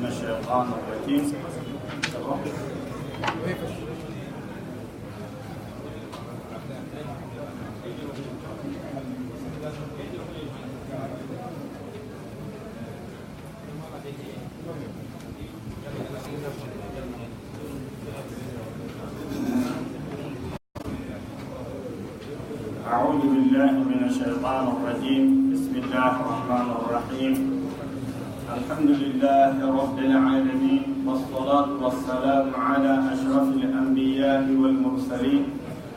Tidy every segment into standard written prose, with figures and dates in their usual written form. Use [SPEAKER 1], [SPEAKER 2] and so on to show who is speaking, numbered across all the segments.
[SPEAKER 1] الشيطان الرجيم. أعوذ بالله من الشيطان الرجيم. بسم الله الرحمن الرحيم. الحمد لله رب العالمين، والصلاة والسلام على أشرف الأنبياء والمرسلين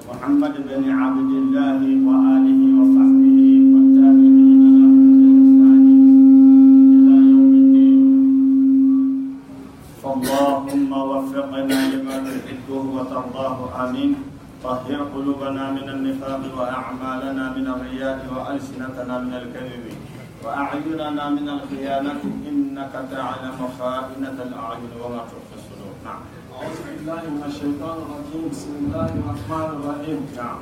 [SPEAKER 1] محمد بن عبد الله وآله وصحبه والتابعين بإحسان إلى يوم الدين. فاللهم وفقنا لما تحبه وترضاه، آمين. طهر قلوبنا من النفاق وأعمالنا من الرياء وألسنتنا من الكذب وأعيننا من الخيانة، إنك تعلم خائنة الأعين وما تخفي الصدور. نعم.
[SPEAKER 2] أعوذ بالله من الشيطان الرجيم. بسم الله الرحمن الرحيم.
[SPEAKER 1] نعم.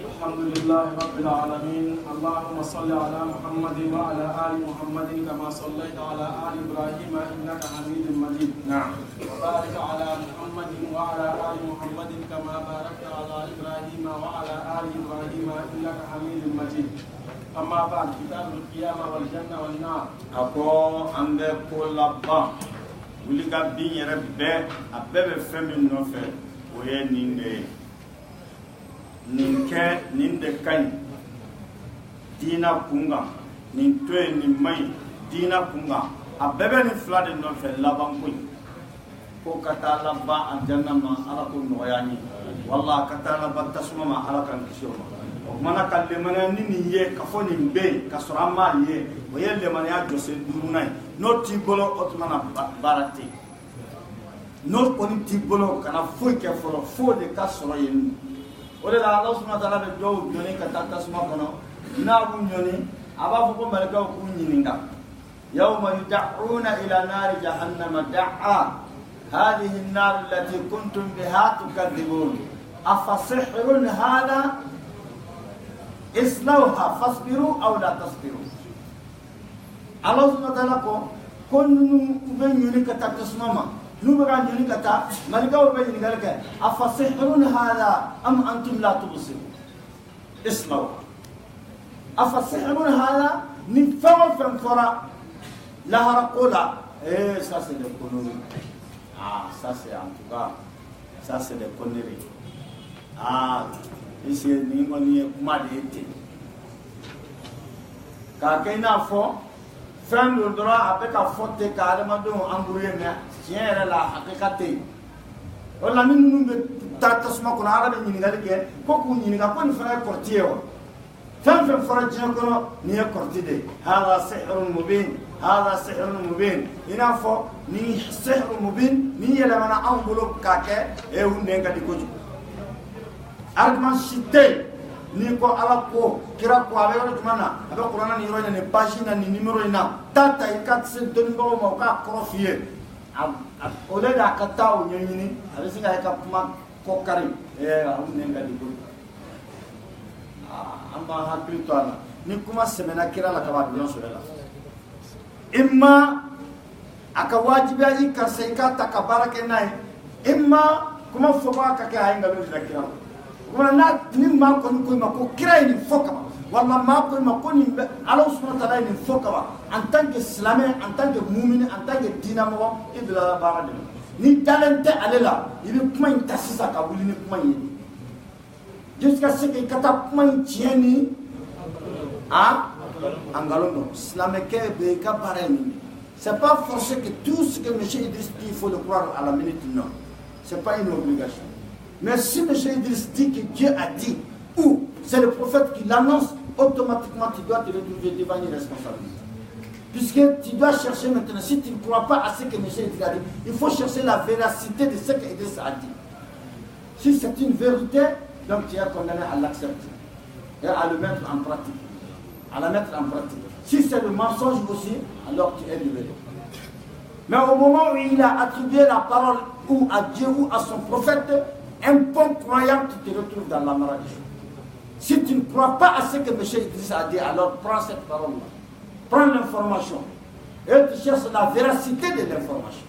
[SPEAKER 2] الحمد لله رب العالمين. اللهم صل على محمد وعلى آل محمد كما صليت على آل إبراهيم إنك حميد مجيد.
[SPEAKER 1] نعم.
[SPEAKER 2] وبارك على محمد وعلى آل محمد كما باركت على إبراهيم وعلى آل إبراهيم إنك حميد مجيد. أما بعد، كتاب القيامة والجنة والنار.
[SPEAKER 1] أكو أمب كل با ولك بين ربه أبب فم النفع وين ninke ninde kan dina kunga nin toy ni mai dina kunga abebe ni flade no fe laban ko kata labba aljanna ma ala ko noyani walla kata labba tasma ma ala kan kishoma o mana kalle mana ni ye kafoni be kasura ma ye o yelle man ya jose durunai no ti bolo otmana barati no oni ti bolo kana foi ke foro fo de kasoro yen. Oleh Allah Subhanahu wa taala be jauh nyoni kata tasma kono na bu nyoni aba fu ko malaka ku nyininga yawma yud'una ila nar jahannam da'a hadhihi an-nar allati kuntum biha tukadzibun afasihrun hadha islawha fasbiru aw la tasbiru. Allah Subhanahu wa taala ko konnu be nyoni kata tasma ma نبغى نقطع ملقوا بين ذلك أفسحرون هذا أم أنتم لا تبصرون اسمعوا أفسحرون هذا نفوا فنفرا لها رقولا إيه ساسي لكونوري ساسي أنتوكا ساسي لكونوري إيشي نيموني كماديتي كاكينا فو فن لدرا أبكا فوتي كارمادو أمبورينا tiens la hakikate wala min num tasma ko ara be ni ngal ke ko ku ni nga ko ni fara kortiyo fam fara jina ko ni kortide hada sihrun mubin hada sihrun mubin ina fo ni sihrun mubin ni yela mana ambulo kake e hunde ngadi ko ju argument cité ni ko ala ko kira ko abe ro mana abe qur'ana ni ro ni page na ni numero ina tata ikat se don bo mo ka profie oleh dah kata unyini, habis ini saya kapma kokari, aku nenga di bulu. Amba hakli tuana, ni kuma semena kira la kabar bilang sudah lah. Imma akawajibnya ikan seika takabara kenai, imma kuma foba kakek ayam galu sudah kira. Kuma nak ni mak kau ma kira ini foka. Wallah ma ko ni Allah Subhanahu wa taala ni foka en tant que islamien, en tant que mu'min, en tant que dynamo ibla barade ni talente alela ibi kuma intasisa ka wuli ni kuma yi jusqu'à ce que kata kuma tieni angalono islamien ke be ka pareni. C'est pas forcé que tout ce que monsieur Idriss dit il faut le croire à la minute, non, c'est pas une obligation. Mais si monsieur Idriss dit que Dieu a dit, ou c'est le prophète qui l'annonce, automatiquement tu dois te retrouver devant une responsabilité. Puisque tu dois chercher maintenant, si tu ne crois pas à ce que M. Idriss a dit, il faut chercher la véracité de ce que Idriss a dit. Si c'est une vérité, donc tu es condamné à l'accepter et à le mettre en pratique. À la mettre en pratique. Si c'est le mensonge aussi, alors tu es libéré. Mais au moment où il a attribué la parole ou à Dieu ou à son prophète, un bon croyant, tu te retrouves dans la maladie. Si tu ne crois pas à ce que M. Idriss a dit, alors prends cette parole-là. Prends l'information. Et tu cherches la véracité de l'information.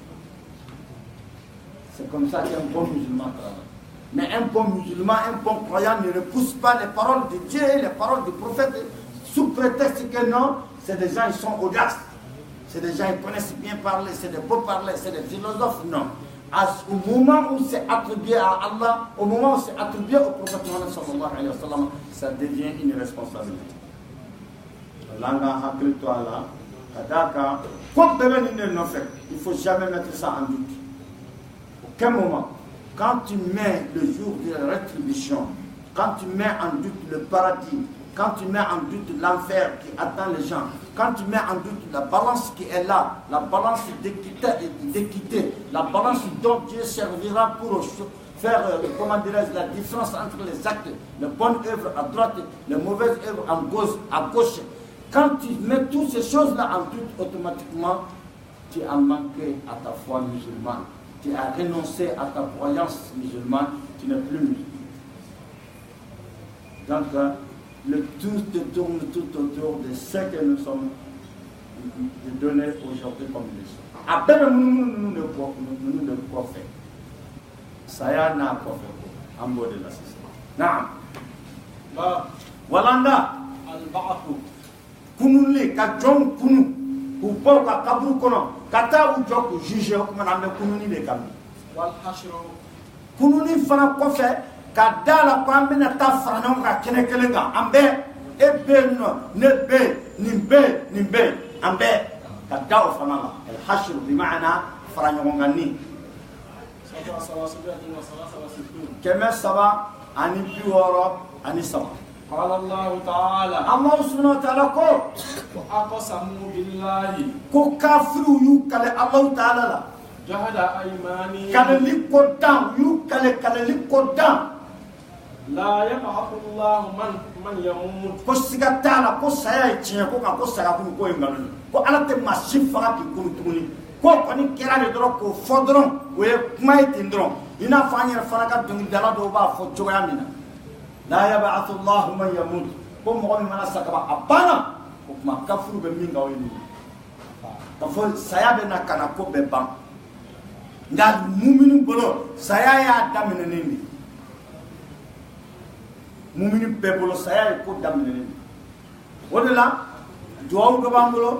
[SPEAKER 1] C'est comme ça qu'un bon musulman travaille. Mais un bon musulman, un bon croyant ne repousse pas les paroles de Dieu et les paroles du prophète sous prétexte que non, c'est des gens, ils sont audaces. C'est des gens, ils connaissent bien parler, c'est des beaux parlers, c'est des philosophes. Non. Au moment où c'est attribué à Allah, au moment où c'est attribué au prophète Muhammad sallallahu alayhi wa sallam, ça devient une responsabilité. Il ne faut jamais mettre ça en doute. Aucun moment. Quand tu mets le jour de la rétribution, quand tu mets en doute le paradis, quand tu mets en doute l'enfer qui attend les gens, quand tu mets en doute la balance qui est là, la balance d'équité, la balance dont Dieu servira pour faire, la différence entre les actes, les bonnes œuvres à droite, les mauvaises œuvres à gauche, quand tu mets toutes ces choses-là en doute, automatiquement, tu as manqué à ta foi musulmane. Tu as renoncé à ta croyance musulmane, tu n'es plus musulman. Donc, le tout te tourne tout autour de ce que nous sommes donnés aujourd'hui comme leçon. Après, nous ne pouvons faire. Ça y a n'a pas fait en mode de la système. Naam. Walanda.
[SPEAKER 2] Al-Ba'atou.
[SPEAKER 1] Kununle, ka jom kunu, ku bɔ ka kaburu kɔnɔ, ka taa u jɔ k'u juge o kumana an bɛ kununi de kan bi.
[SPEAKER 2] Wal hashru.
[SPEAKER 1] Kununi fana kɔfɛ ka da la ko an bɛna taa fara ɲɔgɔn kan kɛnɛ kelen kan an bɛɛ e bɛ yen nɔ ne bɛ yen nin bɛ yen nin bɛ yen an bɛɛ ka da o fana la al hashru bi maana fara ɲɔgɔn kan ni. 363
[SPEAKER 2] قال الله تعالى
[SPEAKER 1] الله سبحانه وتعالى كو
[SPEAKER 2] وأقسموا بالله
[SPEAKER 1] كو كافروا يوكل الله تعالى لا
[SPEAKER 2] جهد أيمانهم
[SPEAKER 1] كان لقدام يوكل كان لقدام
[SPEAKER 2] لا يبعث الله من يموت
[SPEAKER 1] كو سيغتالا كو سايا يتشي كو كو سايا كو ينغالوني كو أنا تماشي فغا كي كونو توني كو كوني كيراني درو كو فودرون وي كماي تندرون ينا فانير فراغا دونغ دالا دوبا فو جوغامينا لا يبعث الله من يموت كم مغني منا سكبا أبانا كم كفر بمين غويني كفر سيابنا كنا كوب بام نال مؤمن بلو سيا دامن نيني مؤمن بلو سيا يكون دامن نيني ودلا دعاء كبام بلو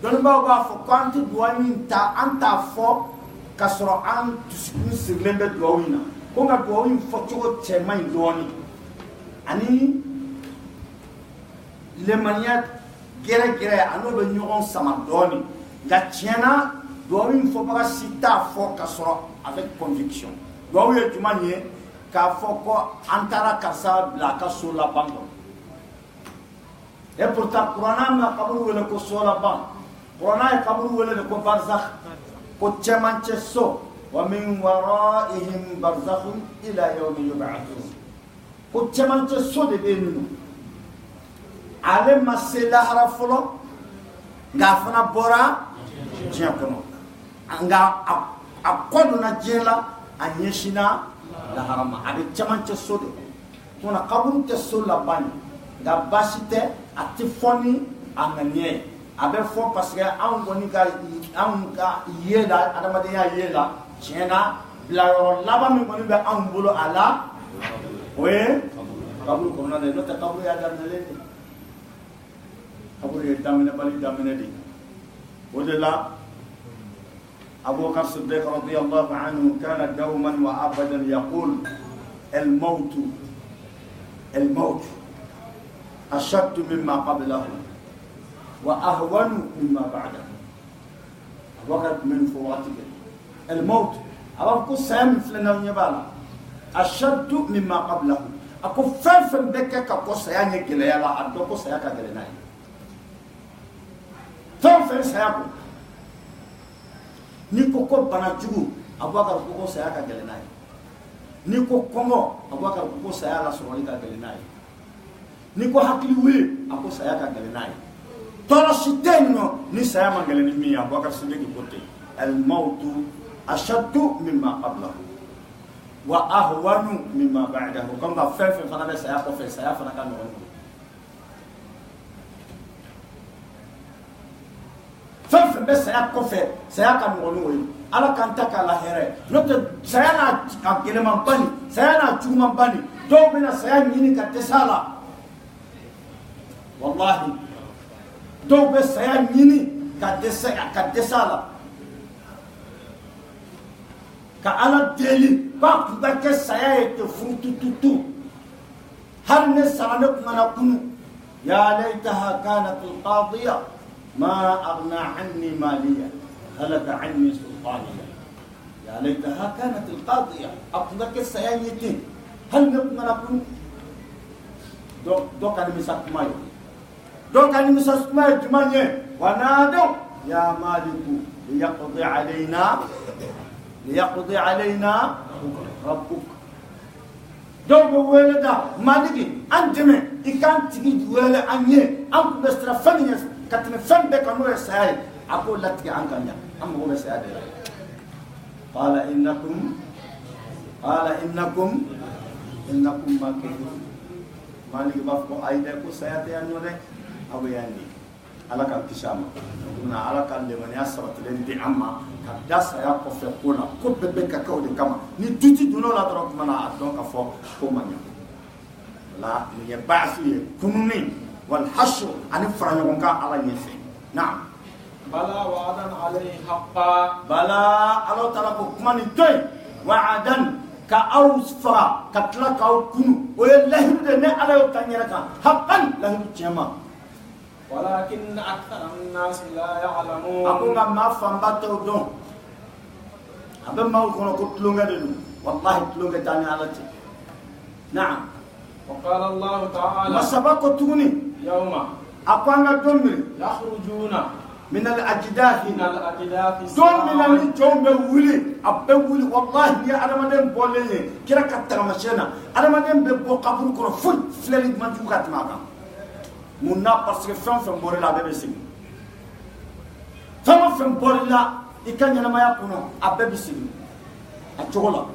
[SPEAKER 1] دون بابا فكانت دعاء من تا أنت فو كسر أن تسكن سلم بدعوينا كم دعاء فتوى تماين دواني ani lemaniya gɛrɛ ano bɛ ɲɔgɔn sama dɔɔni nka tiɲɛna duwawu in fɔbaga si t'a fɔ ka sɔrɔ avec conviction duwawu ye jumɛn ye k'a fɔ ko an taara karisa bila a ka so laban kɔnɔ et pourtant kuranɛ ma kaburu wele ko so laban kuranɛ ye kaburu wele de ko barzakh ko cɛmancɛ so wa min waraihim barzakhun ila yawmi yub'athun ko cɛmancɛ so de bɛ yen nɔ ale ma se lahara fɔlɔ nka a fana bɔra diɲɛ kɔnɔ nka a kɔ donna diɲɛ la a ɲɛsinna lahara ma a bɛ cɛmancɛ so de kɔnɔ tuma kaburu tɛ so laban ye nka baasi tɛ a tɛ fɔ ni a ŋaniya ye a bɛ fɔ parce que anw kɔni ka ye la adamadenya ye la tiɲɛ na bilayɔrɔ laban min kɔni bɛ anw bolo a la. Oui, kaburu kɔnɔna de n'o tɛ kaburu y'a daminɛlen de kaburu ye daminɛbali daminɛ de o de la Abubakar Siddiq radiyallahu anhu kana dawman wa abadan yaqul الموت أشد مما قبله وأهون مما بعده وقت من فواتك الموت أبقى سام فلنا يبالا أشد مما قبله أكو فن بك كقو سيان يجلي على أدوكو سياك جلناي فن سياكو نيكو كو بناجو أبقى كو سياك جلناي نيكو كونغو أبقى كو سياك سواليك جلناي نيكو حكي وي أكو سياك جلناي ترى شتينو ني سياما جلني مي أبقى سيدي كوتي الموت أشد مما قبله وأهون مما بعده كما فين فانا بس سياق في سياق فانا كان نقول fɛn bɛ saya kɔfɛ saya ka nɔgɔn n'o ye ala k'an ta k'a la hɛrɛ n'o tɛ saya n'a gɛlɛman ba nin saya n'a juguman ba nin dɔw bɛna saya ɲini ka dɛsɛ a la wallahi dɔw bɛ saya ɲini ka dɛsɛ a la ka ala deli k'a tun bɛ kɛ saya ye ten furutututu hali ne sara ne kun na kunu ya laytaha kanat alqadiya ma aghna anni maliya halaka anni sultaniya ya laytaha kanat alqadiya a tun bɛ kɛ saya ye ten hali ne kun na kunu dɔ ka nimisa kuma ye dɔ ka nimisa kuma ye jumɛn ye wa naadaw ya maliku liyaqdi alayna rabbuk dɔw bɛ wele da maliki an dɛmɛ i k'an tigi wele an ye an kun bɛ siran fɛn min ye ka tɛmɛ fɛn bɛɛ kan n'o ye saya ye a k'o latigɛ an kan yan an mago bɛ saya de la qala innakum makidun maliki b'a fɔ ayi dɛ ko saya tɛ yan nɔ dɛ aw bɛ yan de ala ka kisi a ma na ala ka lemaniya sabatilen di an ma ka da saya kɔfɛ ko la ko bɛɛ bɛ ka kɛ o de kama ni duti donna o la dɔrɔn tuma na a dɔn ka fɔ ko man ɲɛ la nin ye baasi ye kununi wal hashr ani fara ɲɔgɔn kan ala ɲɛfɛ naam
[SPEAKER 2] bala wa'adan alayhi haqqa
[SPEAKER 1] bala ala taala ko kuma nin to yen wa'adan ka aw fara ka tila k'aw kunu o ye lahidu de ne ala y'o ta n yɛrɛ kan haqqan lahidu tiɲɛ ma
[SPEAKER 2] ولكن أكثر الناس لا يعلمون
[SPEAKER 1] أقول ما فهمتوا دون أبى ما يكونوا كتلون قدروا والله كتلون قدرني على شيء نعم
[SPEAKER 2] وقال الله تعالى
[SPEAKER 1] ما سبقتوني
[SPEAKER 2] يوم
[SPEAKER 1] أقوانا دمر
[SPEAKER 2] يخرجون
[SPEAKER 1] من الأجداث دون من الجوم بولي أبولي والله يا أرمادين بولي كذا كتر مشينا أرمادين ببو قبر كرو فل فلالي ما تقول معنا munna parce que fɛn bɔrɛ la a bɛɛ bɛ sigi fɛn bɔrɛ la i ka ɲɛnamaya kɔnɔ a bɛɛ bɛ sigi a cogo la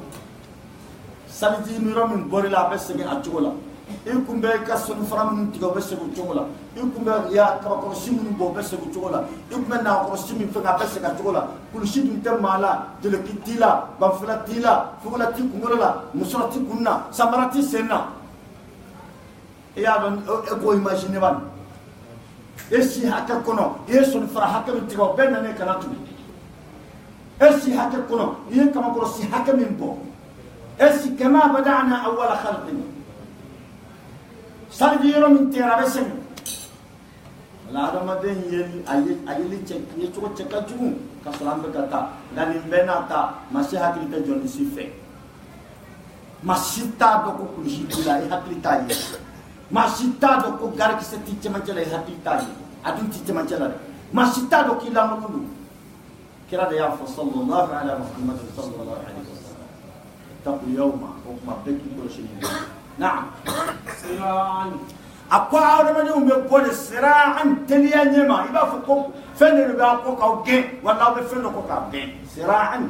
[SPEAKER 1] saliji yɔrɔ min bɔrɛ la a bɛ segin a cogo la i kun bɛ i ka sɔnni fara minnu tigɛ o bɛ segin o cogo la i kun bɛ kabakɔrɔsi minnu bɔ o bɛ segin o cogo la i kun bɛ nakɔrɔsi min fɛn a bɛ segin a cogo la kulusi dun tɛ maa la jeleki t'i la banfula t'i la fugula t'i kunkolo la musɔrɔ t'i kun na samara t'i sen na e y'a dɔn e k'o imagine ban e si hakɛ kɔnɔ i ye sɔnni fara hakɛ min tigɛ o bɛɛ nana e kana tugu e si hakɛ kɔnɔ i ye kamakɔrɔsi hakɛ min bɔ e si kama bada'na awwala khalqin saliji yɔrɔ min tigɛra a bɛ segin wala adamaden a ye cogo cɛ ka jugu ka sɔrɔ an bɛ ka taa nka nin bɛɛ n'a ta maa si hakili tɛ jɔ nin si fɛ maa si t'a dɔn ko kulusi b'i la i hakili t'a ye maa si t'a dɔn ko garikisɛ t'i cɛmancɛ la i hakili t'a ye a dun t'i cɛmancɛ la dɛ maa si t'a dɔn k'i lankolon don kira de y'a fɔ sallallahu alaihi wa sallam sallallahu alaihi wa sallam taqu yawma o kuma bɛɛ k'i kɔlɔsi nin naam
[SPEAKER 2] siraan
[SPEAKER 1] a ko adamadenw bɛ bɔ de siraan teliya ɲɛma i b'a fɔ ko fɛn de b'a kɔ k'aw gɛn wala aw bɛ fɛn dɔ kɔ k'a gɛn siraan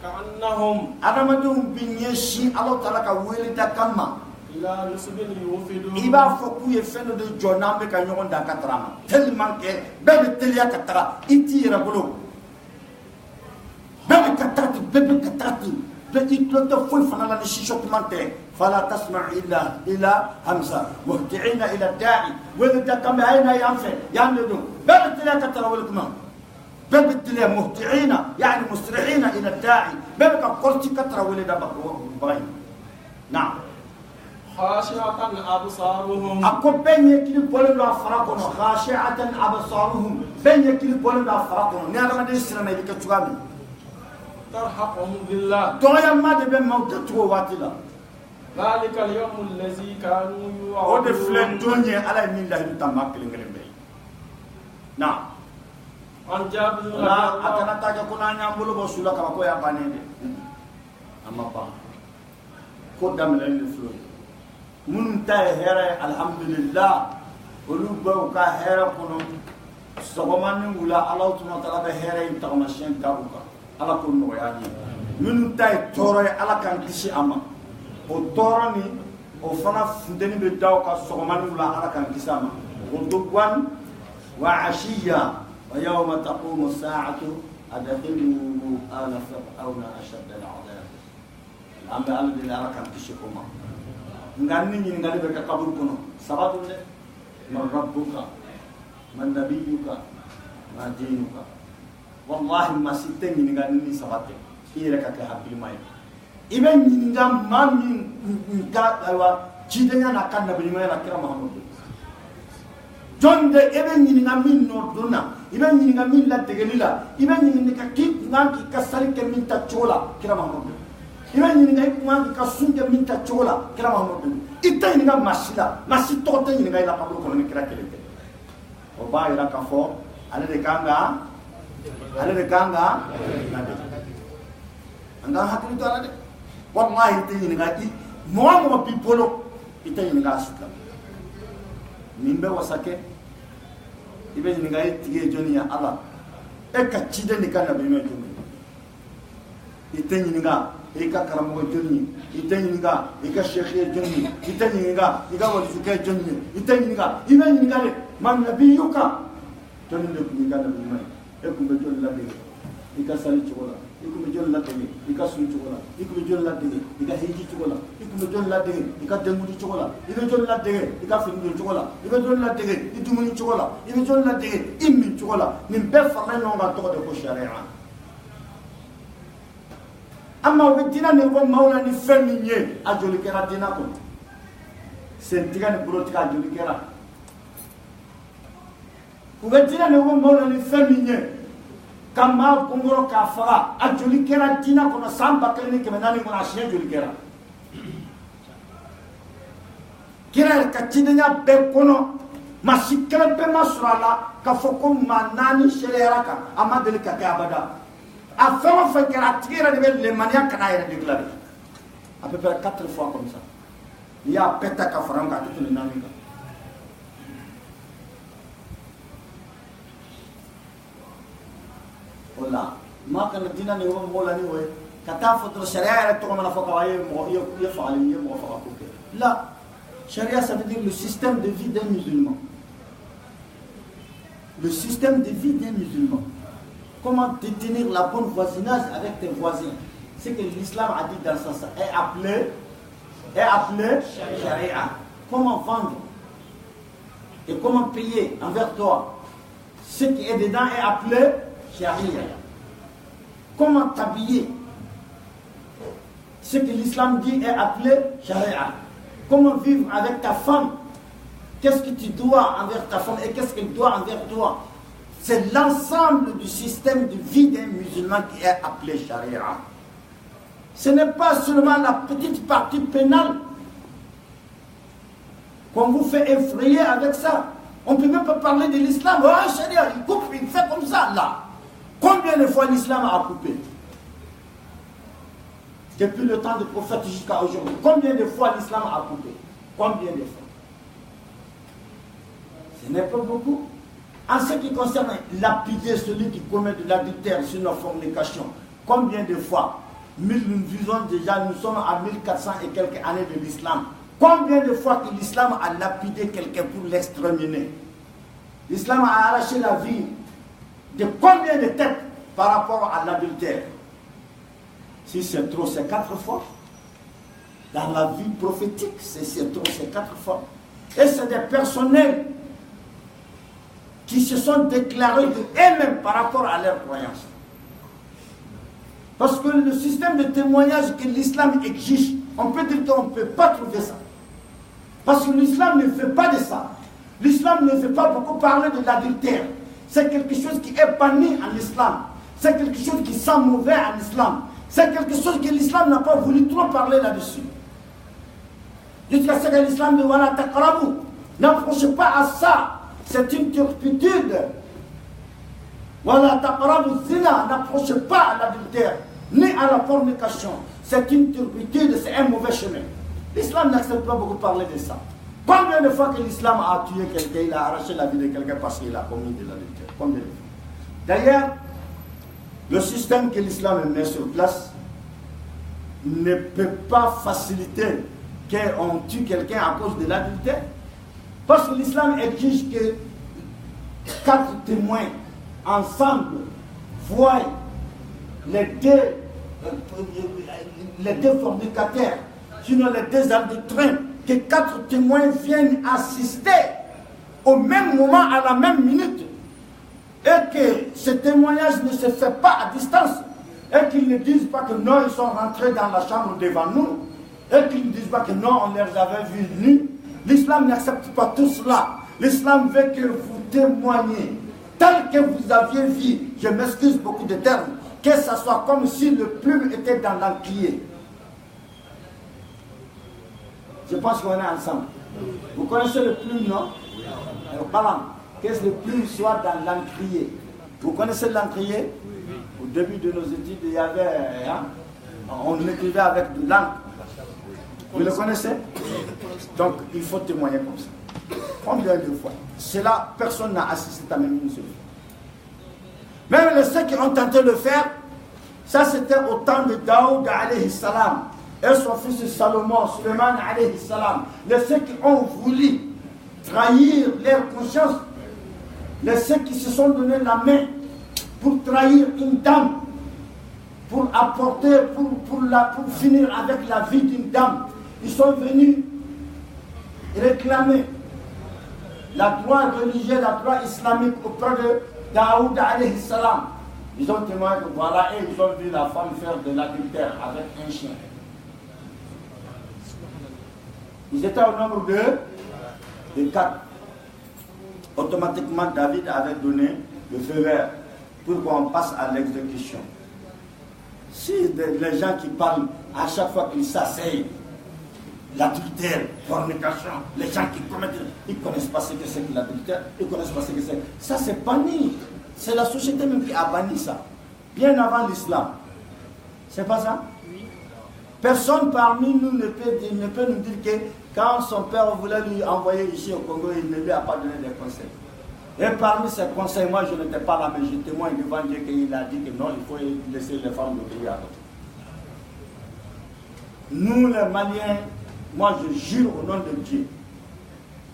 [SPEAKER 2] ka'annahum
[SPEAKER 1] adamadenw bɛ ɲɛsin Alahu Taala ka weleda kan ma
[SPEAKER 2] ila nusbin yufidun
[SPEAKER 1] i b'a fɔ k'u ye fɛn dɔ de jɔ n'an bɛ ka ɲɔgɔn dan ka taga ma tellement que bɛɛ bɛ teliya ka taga i t'i yɛrɛ bolo bɛɛ bɛ ka taga ten bɛɛ bɛ ka taga ten bɛɛ i tulo tɛ foyi fana la ni chuchotement tɛ fala tasma' illa hamsa muhti'ina ila da'i weleda kan bɛ a ye na yan fɛ yan de don bɛɛ bɛ teliya ka taga wele kuma bɛɛ bɛ teliya muhti'ina yani musri'ina ila da'i bɛɛ bɛ ka kɔrɔti ka taga weleda baga in naam
[SPEAKER 2] khashi'atan absaruhum
[SPEAKER 1] ako bɛɛ ɲɛkili bɔlen don a fara kɔnɔ khashi'atan absaruhum bɛɛ ɲɛkili bɔlen don a fara kɔnɔ ni adamaden siranna i bɛ kɛ cogoya min
[SPEAKER 2] tarhaquhum billah
[SPEAKER 1] dɔgɔyama de bɛ maaw kɛcogo waati la
[SPEAKER 2] dhalika al-yawm allazi kanu
[SPEAKER 1] o de
[SPEAKER 2] yu'adun
[SPEAKER 1] filɛ don ye ala ye min lahidu ta maa kelen kelen bɛɛ ye na
[SPEAKER 2] an jabir
[SPEAKER 1] a kana taa kɛ ko n'an y'an bolo bɔ su la kaba ko y'a bannen de a ma ban ko daminɛlen de filɛ minnu ta ye hɛrɛ ye alhamdulillah olu bɛ u ka hɛrɛ kɔnɔ sɔgɔma ni wula Alahu subhanahu wa ta'ala bɛ hɛrɛ in taamasiyɛn da u kan ala k'o nɔgɔya an ye minnu ta ye tɔɔrɔ ye ala k'an kisi a ma o tɔɔrɔ ni o fana funteni bɛ da u kan sɔgɔma ni wula ala k'an kisi a ma غدوا وعشيا ويوم تقوم الساعة أدخلوا آل فرعون أشد العذاب الأمر الذي لا ركب تشكوما نغني نغني بك قبر كنو سبب من ربك من نبيك ما دينك والله ما ستني نغني سبب إيرك كهبل ماي إبن نغم ما من كاتوا جدنا نكان نبي ماي نكرا محمد John de even ni ngamin no dona even ni ngamin la tegelila even ni ka kip nganki ka sari ke minta chola kira mahmud even ni ngai nganki ka sunke minta chola kira mahmud ita ni ngam masila masito te ni ngai la pablo kono kira kelete o ba ira ka fo ale de kanga na de anga hakuri to ala de wallahi te ni ngai mo pipolo ita ni ngai asukla nimbe wasake ibe ni ngai tige joni ya ala e ka chide ni kana be me joni itenyi nga e ka karamo joni itenyi nga e ka shekhe joni itenyi nga e ka wazike joni itenyi nga ibe ni ngale man nabiyuka joni ne ku ngana be me e ku be joni la be e ka sali chola e ku be joni la be e ka sun chola e ku be joni la be e ka hiji chola e ku be joni la be e ka demudi chola e be joni la be e ka findi chola e be joni la be e dumuni chola e be joni la be immi chola min be fa no ga to de ko sharia amma wetina ne ko maula ni feminye a joli kera dina ko sentiga ne brotika joli kera wetina ne ko maula ni feminye kama kongoro ka fara a joli kera dina ko samba kele ni kemenani ko ashe joli kera kera ka tidenya be kono masikere be masrala ka foko manani sherera ka amadeli ka abada a fama fait que la tire de les manières qu'on a déclaré à peu près 4 fois comme ça il y a peta ka faranga tout le namiga wala ma kana dina ne wo mola ni we kata foto sharia to comme la foka waye mo yo faali yo mo faka ko la sharia ça veut dire le système de vie des musulmans le système de vie des musulmans. Comment détenir la bonne voisinage avec tes voisins? C'est que l'islam a dit dans ce sens. Est appelé charia. Comment vendre et comment payer envers toi? Ce qui est dedans est appelé charia. Comment t'habiller? Ce que l'islam dit est appelé charia. Comment vivre avec ta femme? Qu'est-ce que tu dois envers ta femme et qu'est-ce qu'elle doit envers toi? C'est l'ensemble du système de vie des musulmans qui est appelé charia. Ce n'est pas seulement la petite partie pénale qu'on vous fait effrayer avec ça. On ne peut même pas parler de l'islam. Ah, charia, il coupe, il fait comme ça, là. Combien de fois l'islam a coupé? Depuis le temps du prophète jusqu'à aujourd'hui. Combien de fois l'islam a coupé? Combien de fois? Ce n'est pas beaucoup. En ce qui concerne lapider celui qui commet de l'adultère sur nos fornications, combien de fois? Nous vivons déjà, nous sommes à 1400 et quelques années de l'islam. Combien de fois que l'islam a lapidé quelqu'un pour l'exterminer? L'islam a arraché la vie de combien de têtes par rapport à l'adultère? Si c'est trop, c'est 4 fois. Dans la vie prophétique, c'est trop, c'est 4 fois. Et c'est des personnels qui se sont déclarés eux-mêmes par rapport à leur croyance. Parce que le système de témoignage que l'islam exige, on peut dire qu'on ne peut pas trouver ça. Parce que l'islam ne fait pas de ça. L'islam ne fait pas beaucoup parler de l'adultère. C'est quelque chose qui est banni en islam. C'est quelque chose qui sent mauvais en islam. C'est quelque chose que l'islam n'a pas voulu trop parler là-dessus. Jusqu'à ce que l'islam ne voilà taqrabu. N'approchez pas à ça. C'est une turpitude. Voilà taqrabu zina. N'approchez pas à l'adultère, ni à la fornication. C'est une turpitude, c'est un mauvais chemin. L'islam n'accepte pas beaucoup parler de ça. Combien de fois que l'islam a tué quelqu'un, il a arraché la vie de quelqu'un parce qu'il a commis de l'adultère? Combien de fois? D'ailleurs, le système que l'islam met sur place ne peut pas faciliter qu'on tue quelqu'un à cause de l'adultère. Parce que l'islam exige que 4 témoins ensemble voient les deux fornicataires, sinon les deux âmes de train, que 4 témoins viennent assister au même moment, à la même minute, et que ce témoignage ne se fait pas à distance, et qu'ils ne disent pas que non, ils sont rentrés dans la chambre devant nous, et qu'ils ne disent pas que non, on les avait vus nus. L'islam n'accepte pas tout cela. L'islam veut que vous témoignez tel que vous aviez vu, je m'excuse beaucoup de termes, que ça soit comme si le plume était dans l'encrier. Je pense qu'on est ensemble. Vous connaissez le plume, non? Parlant, que le plume soit dans l'encrier. Vous connaissez l'encrier? Au début de nos études, il y avait, on écrivait avec de l'encre. Vous le connaissez? Donc, il faut témoigner comme ça. Combien de fois? Cela, personne n'a assisté à même une seule fois. Même ceux qui ont tenté de le faire, ça c'était au temps de Daoud alayhi salam et son fils Salomon, Suleiman alayhi salam. Ceux qui ont voulu trahir leur conscience, ceux qui se sont donné la main pour trahir une dame, pour apporter, pour finir avec la vie d'une dame, ils sont venus réclamer la droit religieux, la droit islamique auprès de Daoud alayhi salam. Ils ont témoigné que voilà, et ils ont vu la femme faire de l'adultère avec un chien. Ils étaient au nombre de 4. Automatiquement, David avait donné le feu vert pour qu'on passe à l'exécution. Si les gens qui parlent à chaque fois qu'ils s'asseyent, l'adultère, fornication, les gens qui commettent, ils ne connaissent pas ce que c'est que l'adultère, ils ne connaissent pas ce que c'est. Ça, c'est banni. C'est la société même qui a banni ça. Bien avant l'islam. C'est pas ça? Oui. Personne parmi nous ne peut nous dire que quand son père voulait lui envoyer ici au Congo, il ne lui a pas donné des conseils. Et parmi ces conseils, moi je n'étais pas là, mais je témoigne devant Dieu qu'il a dit que non, il faut laisser les femmes d'obéir à d'autres. Nous les Maliens, moi je jure au nom de Dieu,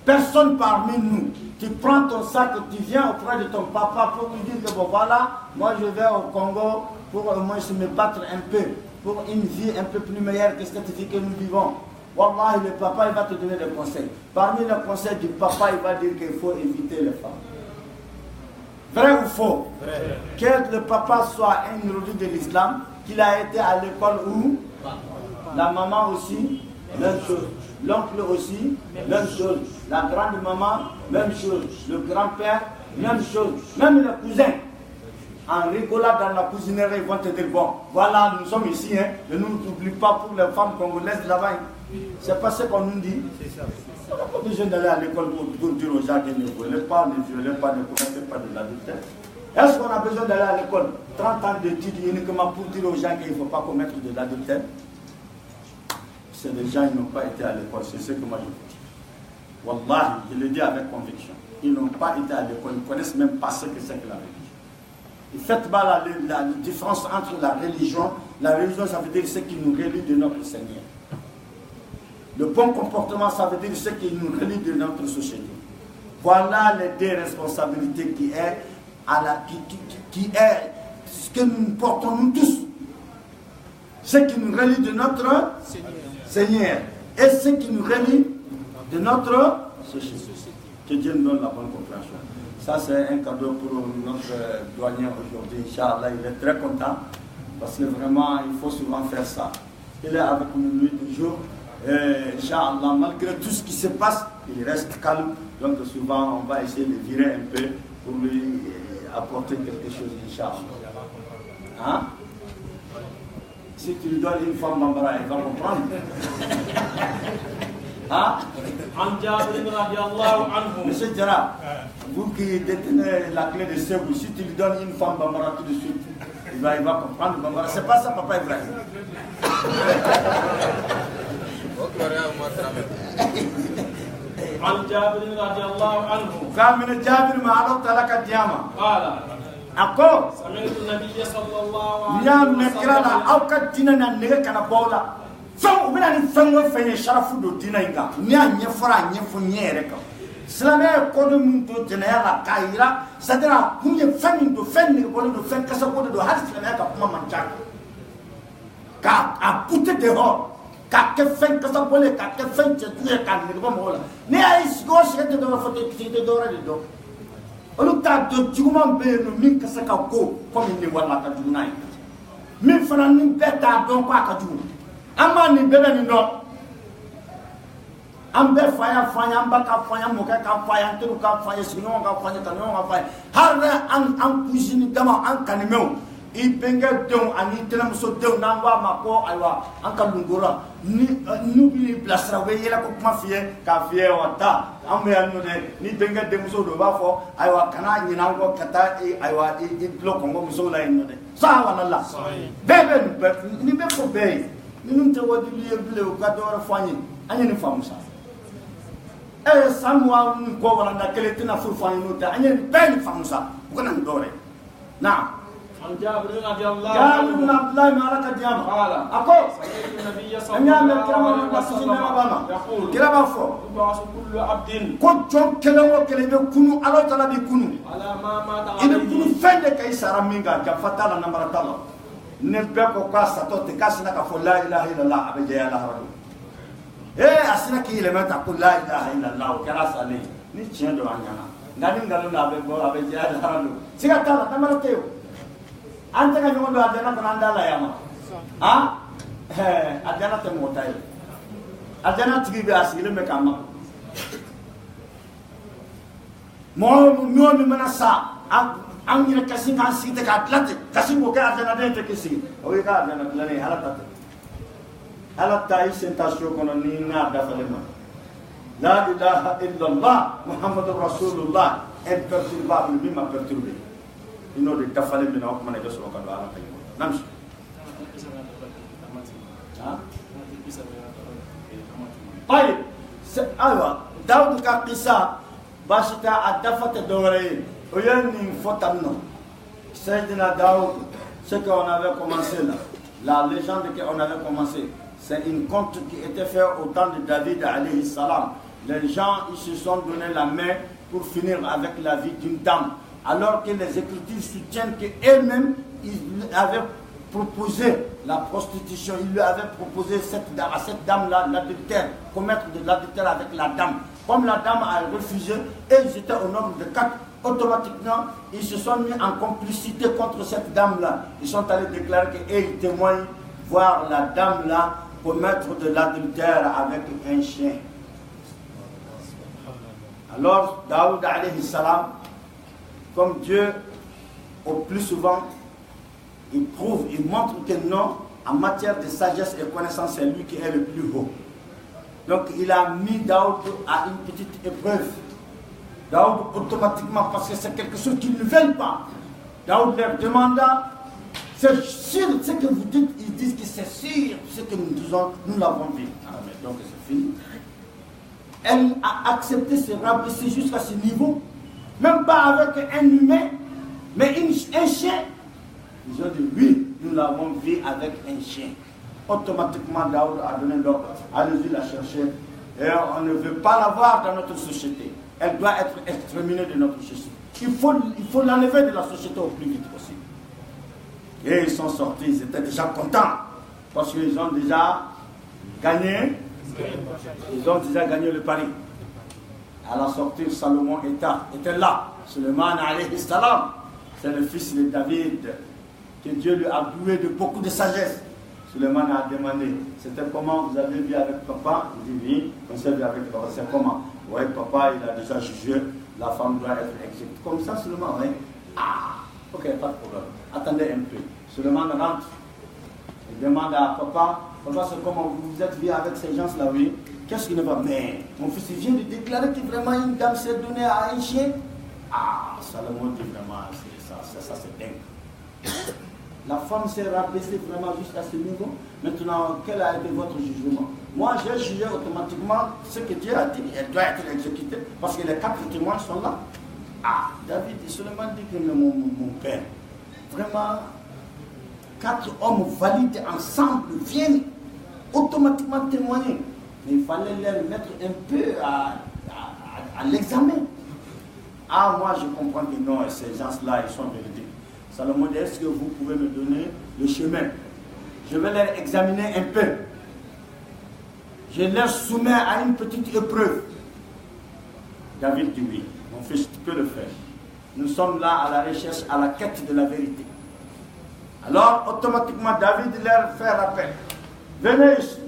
[SPEAKER 1] personne parmi nous, tu prends ton sac, tu viens auprès de ton papa pour lui dire que bon voilà, moi je vais au Congo pour au moins se me battre un peu, pour une vie un peu plus meilleure que cette vie que nous vivons. Wallah, le papa il va te donner des conseils. Parmi les conseils du papa, il va dire qu'il faut éviter les femmes. Vrai ou faux? Vrai. Que le papa soit un érudit de l'islam, qu'il a été à l'école où la maman aussi, même chose. L'oncle aussi, même chose. La grande maman, même chose. Le grand-père, même chose. Même les cousins. En rigolant dans la cuisinerie, ils vont te dire, bon, voilà, nous sommes ici, hein, ne nous oublie pas pour les femmes congolaises là-bas. C'est pas ce qu'on nous dit. On n'a pas besoin d'aller à l'école pour dire aux gens qu'ils ne violez pas, ne violez pas, ne commettez pas de l'adultère. Est-ce qu'on a besoin d'aller à l'école 30 ans d'études uniquement pour dire aux gens qu'il ne faut pas commettre de l'adultère? C'est des gens qui n'ont pas été à l'école, c'est ce que moi je vous dis. Wallah, je le dis avec conviction. Ils n'ont pas été à l'école, ils ne connaissent même pas ce que c'est que la religion. Et faites pas la différence entre la religion, ça veut dire ce qui nous relie de notre Seigneur. Le bon comportement, ça veut dire ce qui nous relie de notre société. Voilà les deux responsabilités qui est ce que nous portons nous tous. Ce qui nous relie de notre Seigneur et ce qui nous relie de notre société. Que Dieu nous donne la bonne compréhension. Ça, c'est un cadeau pour notre douanier aujourd'hui. Inch'Allah, il est très content parce que vraiment, il faut souvent faire ça. Il est avec nous nuit et jour. Inch'Allah, malgré tout ce qui se passe, il reste calme. Donc, souvent, on va essayer de virer un peu pour lui apporter quelque chose, Inch'Allah. Hein? Si tu lui donnes une femme d'Ambara, il va comprendre. Hein? Monsieur Djara, vous qui détenez la clé de Sebou, si tu lui donnes une femme Bambara tout de suite, il va comprendre Bambara. C'est pas ça, papa Ibrahim.
[SPEAKER 2] عن جابر رضي الله عنه
[SPEAKER 1] كان من جابر ما علوت لك الديامة
[SPEAKER 2] قال
[SPEAKER 1] أقول
[SPEAKER 2] سمعت النبي صلى الله عليه
[SPEAKER 1] يا مكرالا أو كدينا نيجا كنا بولا فم وبنا نفهم وفين شرف دو دينا إنغا نيا نفرا نفنيرك Silamɛya kɔdɔ min don jɛnɛya la k'a yira c'est-à-dire a kun ye fɛn min don fɛn negebɔlen don fɛn kasako de don hali silamɛya ka kuma man ca k'a poussé dehors k'a kɛ fɛn kasabɔlen k'a kɛ fɛn cɛjugu ye k'a negebɔ mɔgɔw la n'i y'a ye sigi o sigi tɛ dɔwɛrɛ fɔ tɛ dɔwɛrɛ de dɔn olu t'a dɔn juguman bɛ yen nɔ min ka se ka ko komi nin wala ka jugu n'a ye min fana ni bɛɛ t'a dɔn ko a ka jugu an b'a nin bɛɛ bɛ nin dɔn an bɛɛ fa y'a fɔ an ye an ba k'a fɔ an ye an mɔkɛ k'a fɔ an ye an teriw k'a fɔ an ye sigiɲɔgɔnw k'a fɔ an ye kanuɲɔgɔnw k'a fɔ an ye hali an kusini dama an kanimɛw i bɛnkɛ denw ani tɛnɛmuso denw n'an ko a ma ko ayiwa an ka lungora n'u b'i bilasira u bɛ yɛlɛ ko kuma f'i ye k'a f'i ye wa taa an bɛ yan nɔ dɛ ni bɛnkɛ denmuso don u b'a fɔ ayiwa kana ɲinɛ an kɔ ka taa ayiwa i tulon kɔngɔ musow la yen nɔ dɛ saa walala bɛɛ bɛ nin bɛ fɔ bɛɛ ye minnu tɛ wajibi ye bilen u ka dɔ wɛrɛ fɔ an ye an ye nin faamu sa san mugan ni kɔ walanda kelen tɛna foyi fɔ an ye n'o tɛ an ye nin bɛɛ nin faamu sa u kana nin dɔwɛrɛ na
[SPEAKER 2] جابر بن عبد الله
[SPEAKER 1] من على كديانه
[SPEAKER 2] قال
[SPEAKER 1] أقول
[SPEAKER 2] النبي صلى
[SPEAKER 1] أن يعمل
[SPEAKER 2] الله
[SPEAKER 1] كلام
[SPEAKER 2] عليه
[SPEAKER 1] المسجد
[SPEAKER 2] وسلم يقول
[SPEAKER 1] كلام أفو
[SPEAKER 2] يبعث كل عبد
[SPEAKER 1] كل جم كلام وكلام يكونوا على طلب يكونوا
[SPEAKER 2] على ما مات
[SPEAKER 1] إذا
[SPEAKER 2] عليه
[SPEAKER 1] كونوا فين كي سارا مينغا جفتا لنا نمبر تلا نبقى كاسة تكاسنا كفو لا إله إلا الله أبي جاي الله رجل أسنا كي لما تقول لا إله إلا الله وكلاس عليه نيجي ندور عننا نادين قالوا أبي جاي الله رجل سيرة تلا نمبر تيو ante ka ɲɔgɔn don adana kɔnɔ an da la yan ma adana tɛ mɔgɔ ta ye adana tigi bɛ a sigilen bɛ k'an ma mɔgɔ min mana sa an yɛrɛ kasi k'an sigi ten k'a dilan ten kasi k'o kɛ adana den tɛ k'i sigi o ye ka adana dilannen ye ala ta tɛ ala ta i sen ta so kɔnɔ ni n'a dafalen ma la ilaha illallah muhammadu rasulullah imperturbable min ma perturbé ino de dafale mina o kuma ne sɔrɔ ka don ala ka ɲɔgɔn namsi ayi ayiwa dawudu ka kisa baasi tɛ a dafa tɛ dɔwɛrɛ ye o ye nin fɔ tan nɔ Sayyidina Daoud ce qu'on avait commencé là la légende qu'on avait commencé c'est une conte qui était faite au temps de David alayhi salam. Les gens ils se sont donné la main pour finir avec la vie d'une dame alors que les Écritures soutiennent qu'eux-mêmes, ils avaient proposé la prostitution, ils lui avaient proposé à cette dame-là l'adultère, commettre de l'adultère avec la dame. Comme la dame a refusé, et ils étaient au nombre de 4, automatiquement, ils se sont mis en complicité contre cette dame-là. Ils sont allés déclarer qu'ils témoignent voir la dame-là commettre de l'adultère avec un chien. Alors, Daoud alayhi salam, comme Dieu, au plus souvent, il prouve, il montre que non, en matière de sagesse et connaissance, c'est lui qui est le plus haut. Donc il a mis Daoud à une petite épreuve. Daoud automatiquement, parce que c'est quelque chose qu'ils ne veulent pas. Daoud leur demanda, c'est sûr ce que vous dites, ils disent que c'est sûr ce que nous disons, nous l'avons vu. Ah, mais donc c'est fini. Elle a accepté se rabaisser jusqu'à ce niveau. Même pas avec un humain, mais un chien. Ils ont dit oui, nous l'avons vu avec un chien. Automatiquement, Daoud a donné l'ordre. Allez-y la chercher. Et on ne veut pas la voir dans notre société. Elle doit être exterminée de notre société. Il faut l'enlever de la société au plus vite possible. Et ils sont sortis, ils étaient déjà contents. Parce qu'ils ont déjà gagné. Ils ont déjà gagné le pari. À la sortie, Salomon était là. Suleiman alayhi salam, c'est le fils de David, que Dieu lui a doué de beaucoup de sagesse. Suleiman a demandé, c'était comment vous avez vu avec papa? Il dit oui, on s'est vu avec papa, c'est comment? Oui, papa, il a déjà jugé, la femme doit être exécutée. Comme ça, Suleiman, oui. Ah, ok, pas de problème. Attendez un peu. Suleiman rentre. Il demande à papa, c'est comment vous vous êtes vu avec ces gens-là, oui? Qu'est-ce qui ne va? Mais mon fils il vient de déclarer que vraiment une dame s'est donnée à un chien. Ah, Salomon dit vraiment, ça c'est dingue. La femme s'est rabaissée vraiment jusqu'à ce niveau. Maintenant, quel a été votre jugement? Moi, j'ai jugé automatiquement ce que Dieu a dit. Elle doit être exécutée parce que les 4 témoins sont là. Ah, David et Suleiman dit que mon père, vraiment, 4 hommes valides ensemble viennent automatiquement témoigner. Mais il fallait leur mettre un peu à à l'examen. Ah, moi je comprends que non, ces gens-là, ils sont véridiques. Salomon dit, est-ce que vous pouvez me donner le chemin? Je vais les examiner un peu. Je les soumets à une petite épreuve. David dit oui, mon fils, tu peux le faire. Nous sommes là à la recherche, à la quête de la vérité. Alors, automatiquement, David leur fait rappel. Venez ici.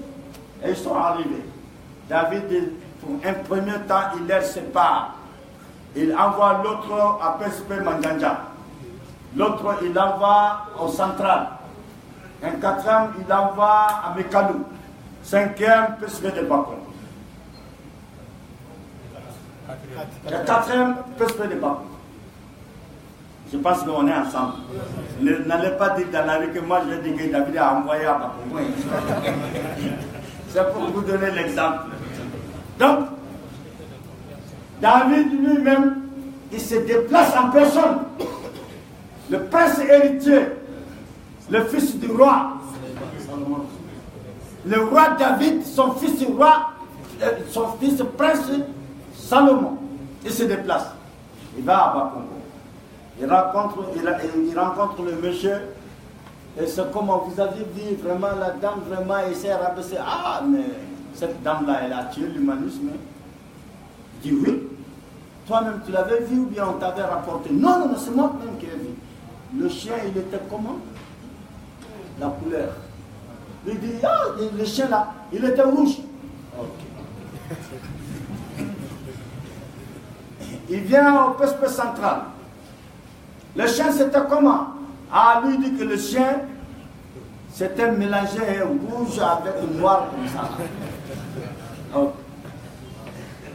[SPEAKER 1] Et ils sont arrivés. David, pour un premier temps, il les sépare. Il envoie l'autre à PSP Manjanja. L'autre, il envoie au central. Un quatrième, il envoie à Mekalou. Cinquième, PSP de Bako. Le quatrième, PSP de Bako. Je pense qu'on est ensemble. N'allez pas dire dans la rue que moi je dis que David a envoyé à Bako. C'est pour vous donner l'exemple. Donc, David lui-même, il se déplace en personne. Le prince héritier, le fils du roi. Le roi David, son fils roi, son fils prince Salomon. Il se déplace. Il va à Bakongo. Il rencontre le monsieur. Et c'est comment vous avez vu vraiment la dame vraiment essaie de rabaisser. Ah, mais cette dame-là, elle a tué l'humanisme. Il dit oui. Toi-même, tu l'avais vu ou bien on t'avait rapporté? Non, non, c'est moi-même qui l'ai vu. Le chien, il était comment? La couleur. Il dit, ah, le chien là, il était rouge. Ok. Il vient au PSP central. Le chien, c'était comment? Ah, lui dit que le chien, c'était mélangé rouge avec noir comme ça. Okay.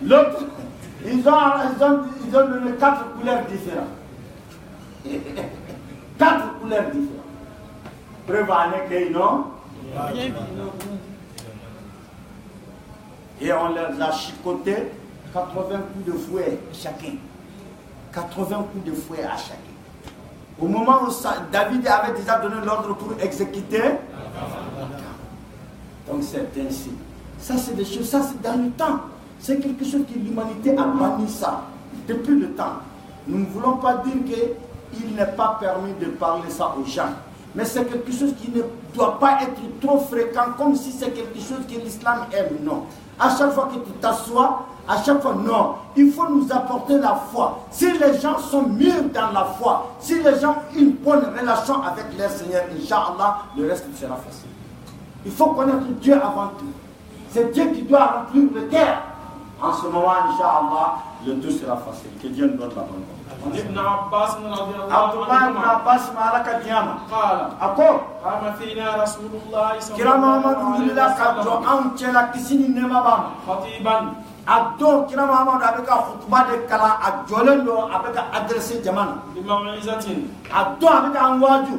[SPEAKER 1] L'autre, ils ont donné 4 couleurs différentes. 4 couleurs différentes. Preuve en est qu'ils n'ont rien vu. Et on leur a chicoté 80 coups de fouet chacun. 80 coups de fouet à chacun. Au moment où David avait déjà donné l'ordre pour exécuter. Donc c'est ainsi. Ça c'est des choses, ça c'est dans le temps. C'est quelque chose que l'humanité a banni ça depuis le temps. Nous ne voulons pas dire qu'il n'est pas permis de parler ça aux gens. Mais c'est quelque chose qui ne doit pas être trop fréquent, comme si c'est quelque chose que l'islam aime. Non. À chaque fois que tu t'assois, à chaque fois, non. Il faut nous apporter la foi. Si les gens sont mûrs dans la foi, si les gens ont une bonne relation avec leur Seigneur, Inch'Allah, le reste sera facile. Il faut connaître Dieu avant tout. C'est Dieu qui doit remplir le cœur. En ce moment, Inch'Allah, le tout sera facile. Que Dieu nous donne la bonne.
[SPEAKER 2] ابن عباس رضي الله
[SPEAKER 1] Abdullah ibn
[SPEAKER 2] عنهما
[SPEAKER 1] Abbas malaka diyama.
[SPEAKER 2] قال
[SPEAKER 1] Ako,
[SPEAKER 2] قام فينا رسول الله صلى
[SPEAKER 1] kira
[SPEAKER 2] الله
[SPEAKER 1] Muhammadu
[SPEAKER 2] عليه
[SPEAKER 1] wulila ka jɔ
[SPEAKER 2] وسلم
[SPEAKER 1] anw cɛla kisi ni nɛɛma b'a ma.
[SPEAKER 2] خطيبا
[SPEAKER 1] A don kira Muhammadu a bɛ ka hutuba de kalan, a jɔlen don, a bɛ ka adresse jama na.
[SPEAKER 2] بموعظة
[SPEAKER 1] A don a bɛ ka an waaju.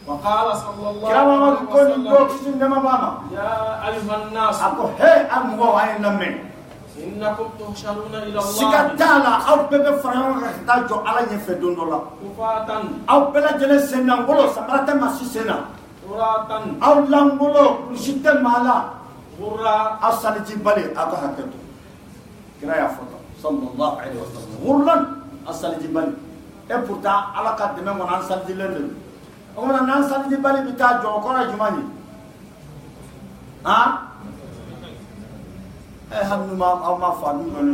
[SPEAKER 2] وقال صلى الله
[SPEAKER 1] Kira Muhammadu
[SPEAKER 2] عليه
[SPEAKER 1] ko nin don
[SPEAKER 2] وسلم
[SPEAKER 1] kisi ni nɛɛma b'a ma.
[SPEAKER 2] يا أيها الناس
[SPEAKER 1] A ko he a mɔgɔw a ye n lamɛn.
[SPEAKER 2] إنكم تحشرون إلى
[SPEAKER 1] Siga
[SPEAKER 2] الله
[SPEAKER 1] t'a la aw bɛɛ bɛ fara ɲɔgɔn kan ka taa jɔ Ala ɲɛfɛ don dɔ la.
[SPEAKER 2] كفاة
[SPEAKER 1] Aw bɛɛ lajɛlen sen na ngolo samara tɛ maa si sen na.
[SPEAKER 2] عراة
[SPEAKER 1] Aw langolo kulusi tɛ maa la.
[SPEAKER 2] غرا
[SPEAKER 1] Aw saliji bali aw ka hakɛ to. Kira y'a fɔ tan sallallahu alayhi wa sallam. Ghurlan aw saliji bali. Et pourtant Ala ka dɛmɛ kɔnɔ an salijilen de don. O kumana n'an saliji bali bɛ taa jɔ o kɔrɔ ye jumɛn ye? Han? Hali n'u aw ma fa n'u kɔni.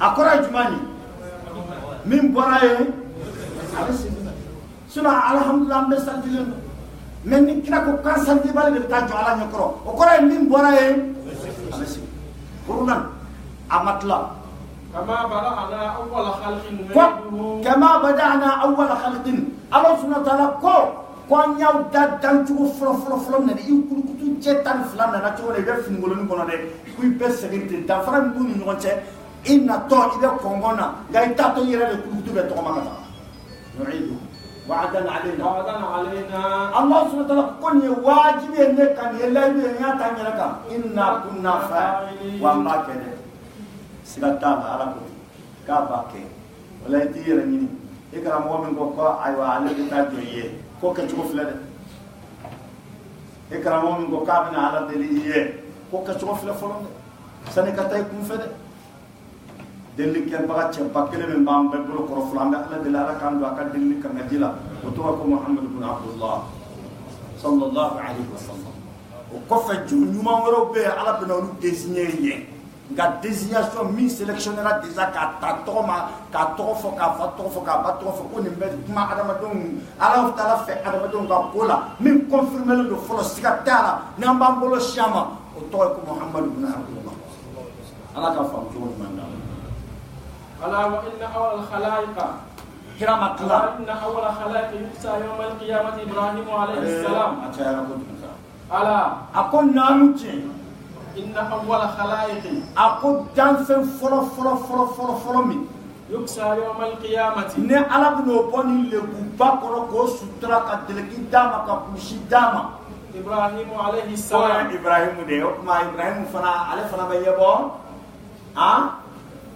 [SPEAKER 1] A kɔrɔ ye jumɛn ye? Min bɔra yen a bɛ segin. Sinon alhamdulilah an bɛ salijilen don. Mais ni kira ko k'an saliji bali de bɛ taa jɔ Ala ɲɛkɔrɔ o kɔrɔ ye min bɔra yen a bɛ segin. Ghurlan a ma tila.
[SPEAKER 2] كما بدأنا أول خلق نعيده
[SPEAKER 1] Kama bada'na awwala khalqin. Allah subhanahu wa ta'ala ko an y'aw da dancogo fɔlɔ na i kulukutu cɛ 12 nana cogo la i bɛ finikoloni kɔnɔ dɛ ko i bɛ segin ten danfara min b'u ni ɲɔgɔn cɛ i natɔ i bɛ kɔngɔn na nka i t'atɔ i yɛrɛ de kulukutu bɛ tɔgɔma ka taa. Nu'idu wa'adan alayna.
[SPEAKER 2] وعدا علينا
[SPEAKER 1] Allah subhanahu wa ta'ala ko nin ye wajibi ye ne kan nin ye layidu ye n y'a ta n yɛrɛ kan. Inna kunna fa'ilin. Wa n b'a kɛ dɛ. Siga t'a la Ala ko k'a b'a kɛ. Wala i t'i yɛrɛ ɲini. I karamɔgɔ min ko ayiwa ale bɛ taa jɔ i ye k'o kɛcogo filɛ dɛ. I karamɔgɔ min ko k'a bɛna Ala deli i ye k'o kɛcogo filɛ fɔlɔ dɛ. sani katay kum fede delli ken baga che bakele men bam be bro ko flanda ala de la kan do aka delli kan ngajila o to ko Muhammad ibn Abdullah sallallahu alaihi wasallam o ko fa ju nyuma woro be ala be no désigner rien nga désignation mi sélectionnera déjà ka ta toma ka tofo ka fa tofo ka ba tofo ko ni be ma adama don ala taala fe adama don ka kola min confirmer le folo sikatara namba mbolo shama o to ko Muhammad ibn Abdullah ala ka fa ko man
[SPEAKER 2] ألا وإن أول الخلائق
[SPEAKER 1] كرامة الله
[SPEAKER 2] إن أول الخلائق يكسى يوم القيامة إبراهيم عليه السلام ألا
[SPEAKER 1] أكون نامتي
[SPEAKER 2] إن أول الخلائق
[SPEAKER 1] أكون دانفن فلو مي
[SPEAKER 2] يكسى يوم القيامة
[SPEAKER 1] ne ala bino boni le buba kono ko sutra ka deleki dama ka kushi dama
[SPEAKER 2] إبراهيم عليه السلام
[SPEAKER 1] Ibrahim de ma Ibrahim fana ale fana be yebo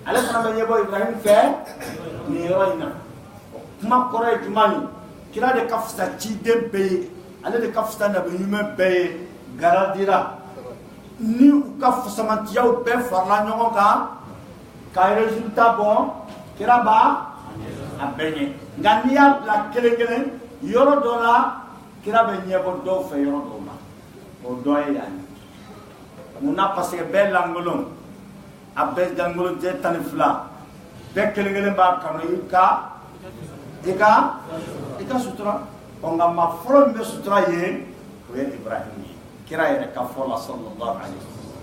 [SPEAKER 1] ale fana be yebo Ibrahim fe ni roina kuma kore jumani kira de kafsa ci dembe ale de kafsa na be yume be garadira ni u kafsa mantiyaw be farla nyongo ka resultat bon kira ba abenye ngania la kele yoro dola kira be nyebo do fe yoro dola o doye yani muna parce que bel angolon abel dangolo je tanifla be kele ba kanu ika sutra onga ma foro me sutra ye o ye Ibrahim kira yere ka fola sallallahu alaihi wasallam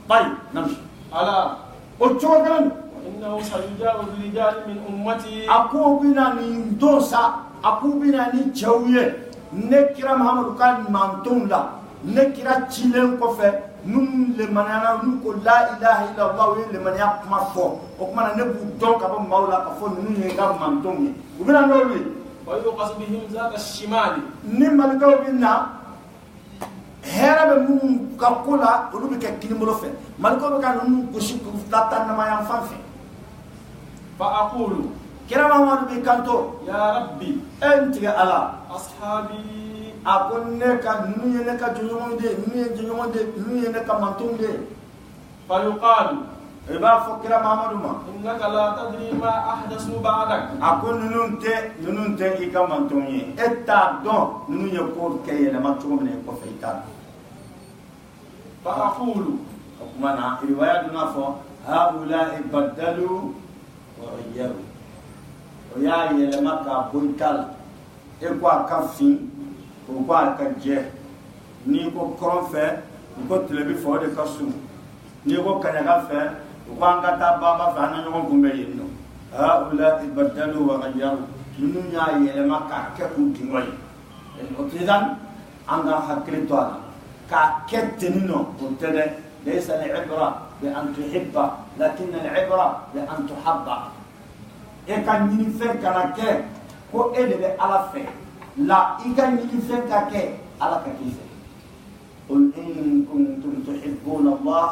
[SPEAKER 1] bay namshi
[SPEAKER 2] ala
[SPEAKER 1] o chogan
[SPEAKER 2] إنه سيجاوز رجال من أمتي
[SPEAKER 1] aku bina ni dosa aku bina ni chawye nekira Muhammad kan mantum la nekira chilen ko fe nun le manana nun ko la ilaha illa allah wa le manya ma fo o kuma ne bu don ka ba maula ka fo nun ne ga mantum ni bina no wi
[SPEAKER 2] ويقص بهم ذات الشمال
[SPEAKER 1] ni malika bina hera be mun ka kula ulu be ke kinimolo fe malika be kan nun ko shi ko tata na ma yan fanfe
[SPEAKER 2] فأقول
[SPEAKER 1] kira Muhammad bi kanto
[SPEAKER 2] يا ربي
[SPEAKER 1] enti ala
[SPEAKER 2] أصحابي
[SPEAKER 1] akonne ka nuye ne ka junyomonde nuye ne ka mantunde
[SPEAKER 2] فيقال
[SPEAKER 1] eba fokira Muhammadu ma
[SPEAKER 2] إنك لا تدري ما أحدث بعدك
[SPEAKER 1] akon nununte ika mantunye eta don nuye ko kayele matugo ne ko feita
[SPEAKER 2] فأقول
[SPEAKER 1] kumana riwaya duna fo haula ibadalu wa ghayyaru o ya yele maka bonkal e ko akafi ko ko akaje ni ko kronfe ko telebi fo de kasu ni ko kanyaga fe ko angata baba fa na nyon gumbe yinno haula ibadalu wa ghayyaru nunu ya yele maka ke ku dingoy o tidan anga hakri to ala ka kettenino o tede ليس العبرة بأن تحب لكن العبرة بأن تحب إيه كان ينفع كناك هو إيه اللي على فيه لا إيه كان ينفع كناك على كيف قل إن كنتم تحبون الله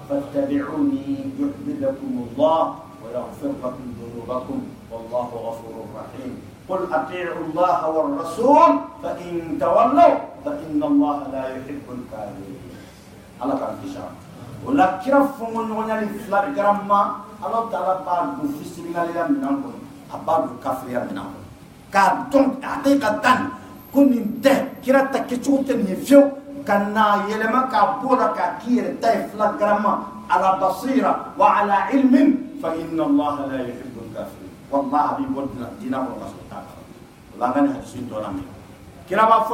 [SPEAKER 1] فاتبعوني يحببكم الله ويغفر لكم ذنوبكم والله غفور رحيم قل أطيعوا الله والرسول فإن تولوا فإن الله لا يحب الكافرين ala kan kisha wala kira fongo nyonyali fla gramma ala taala ba du fisringali ya minango abadu kafriya minango ka don haqiqatan kunin te kira takichute ni fio kana yelema ka boda ka kire tay fla gramma ala basira wa ala ilmin fa inna allaha la yuhibbu al-kafirin wallahi bi wadna dinahu wa rasulullah wala ngani hadisin to lamme kira ba fo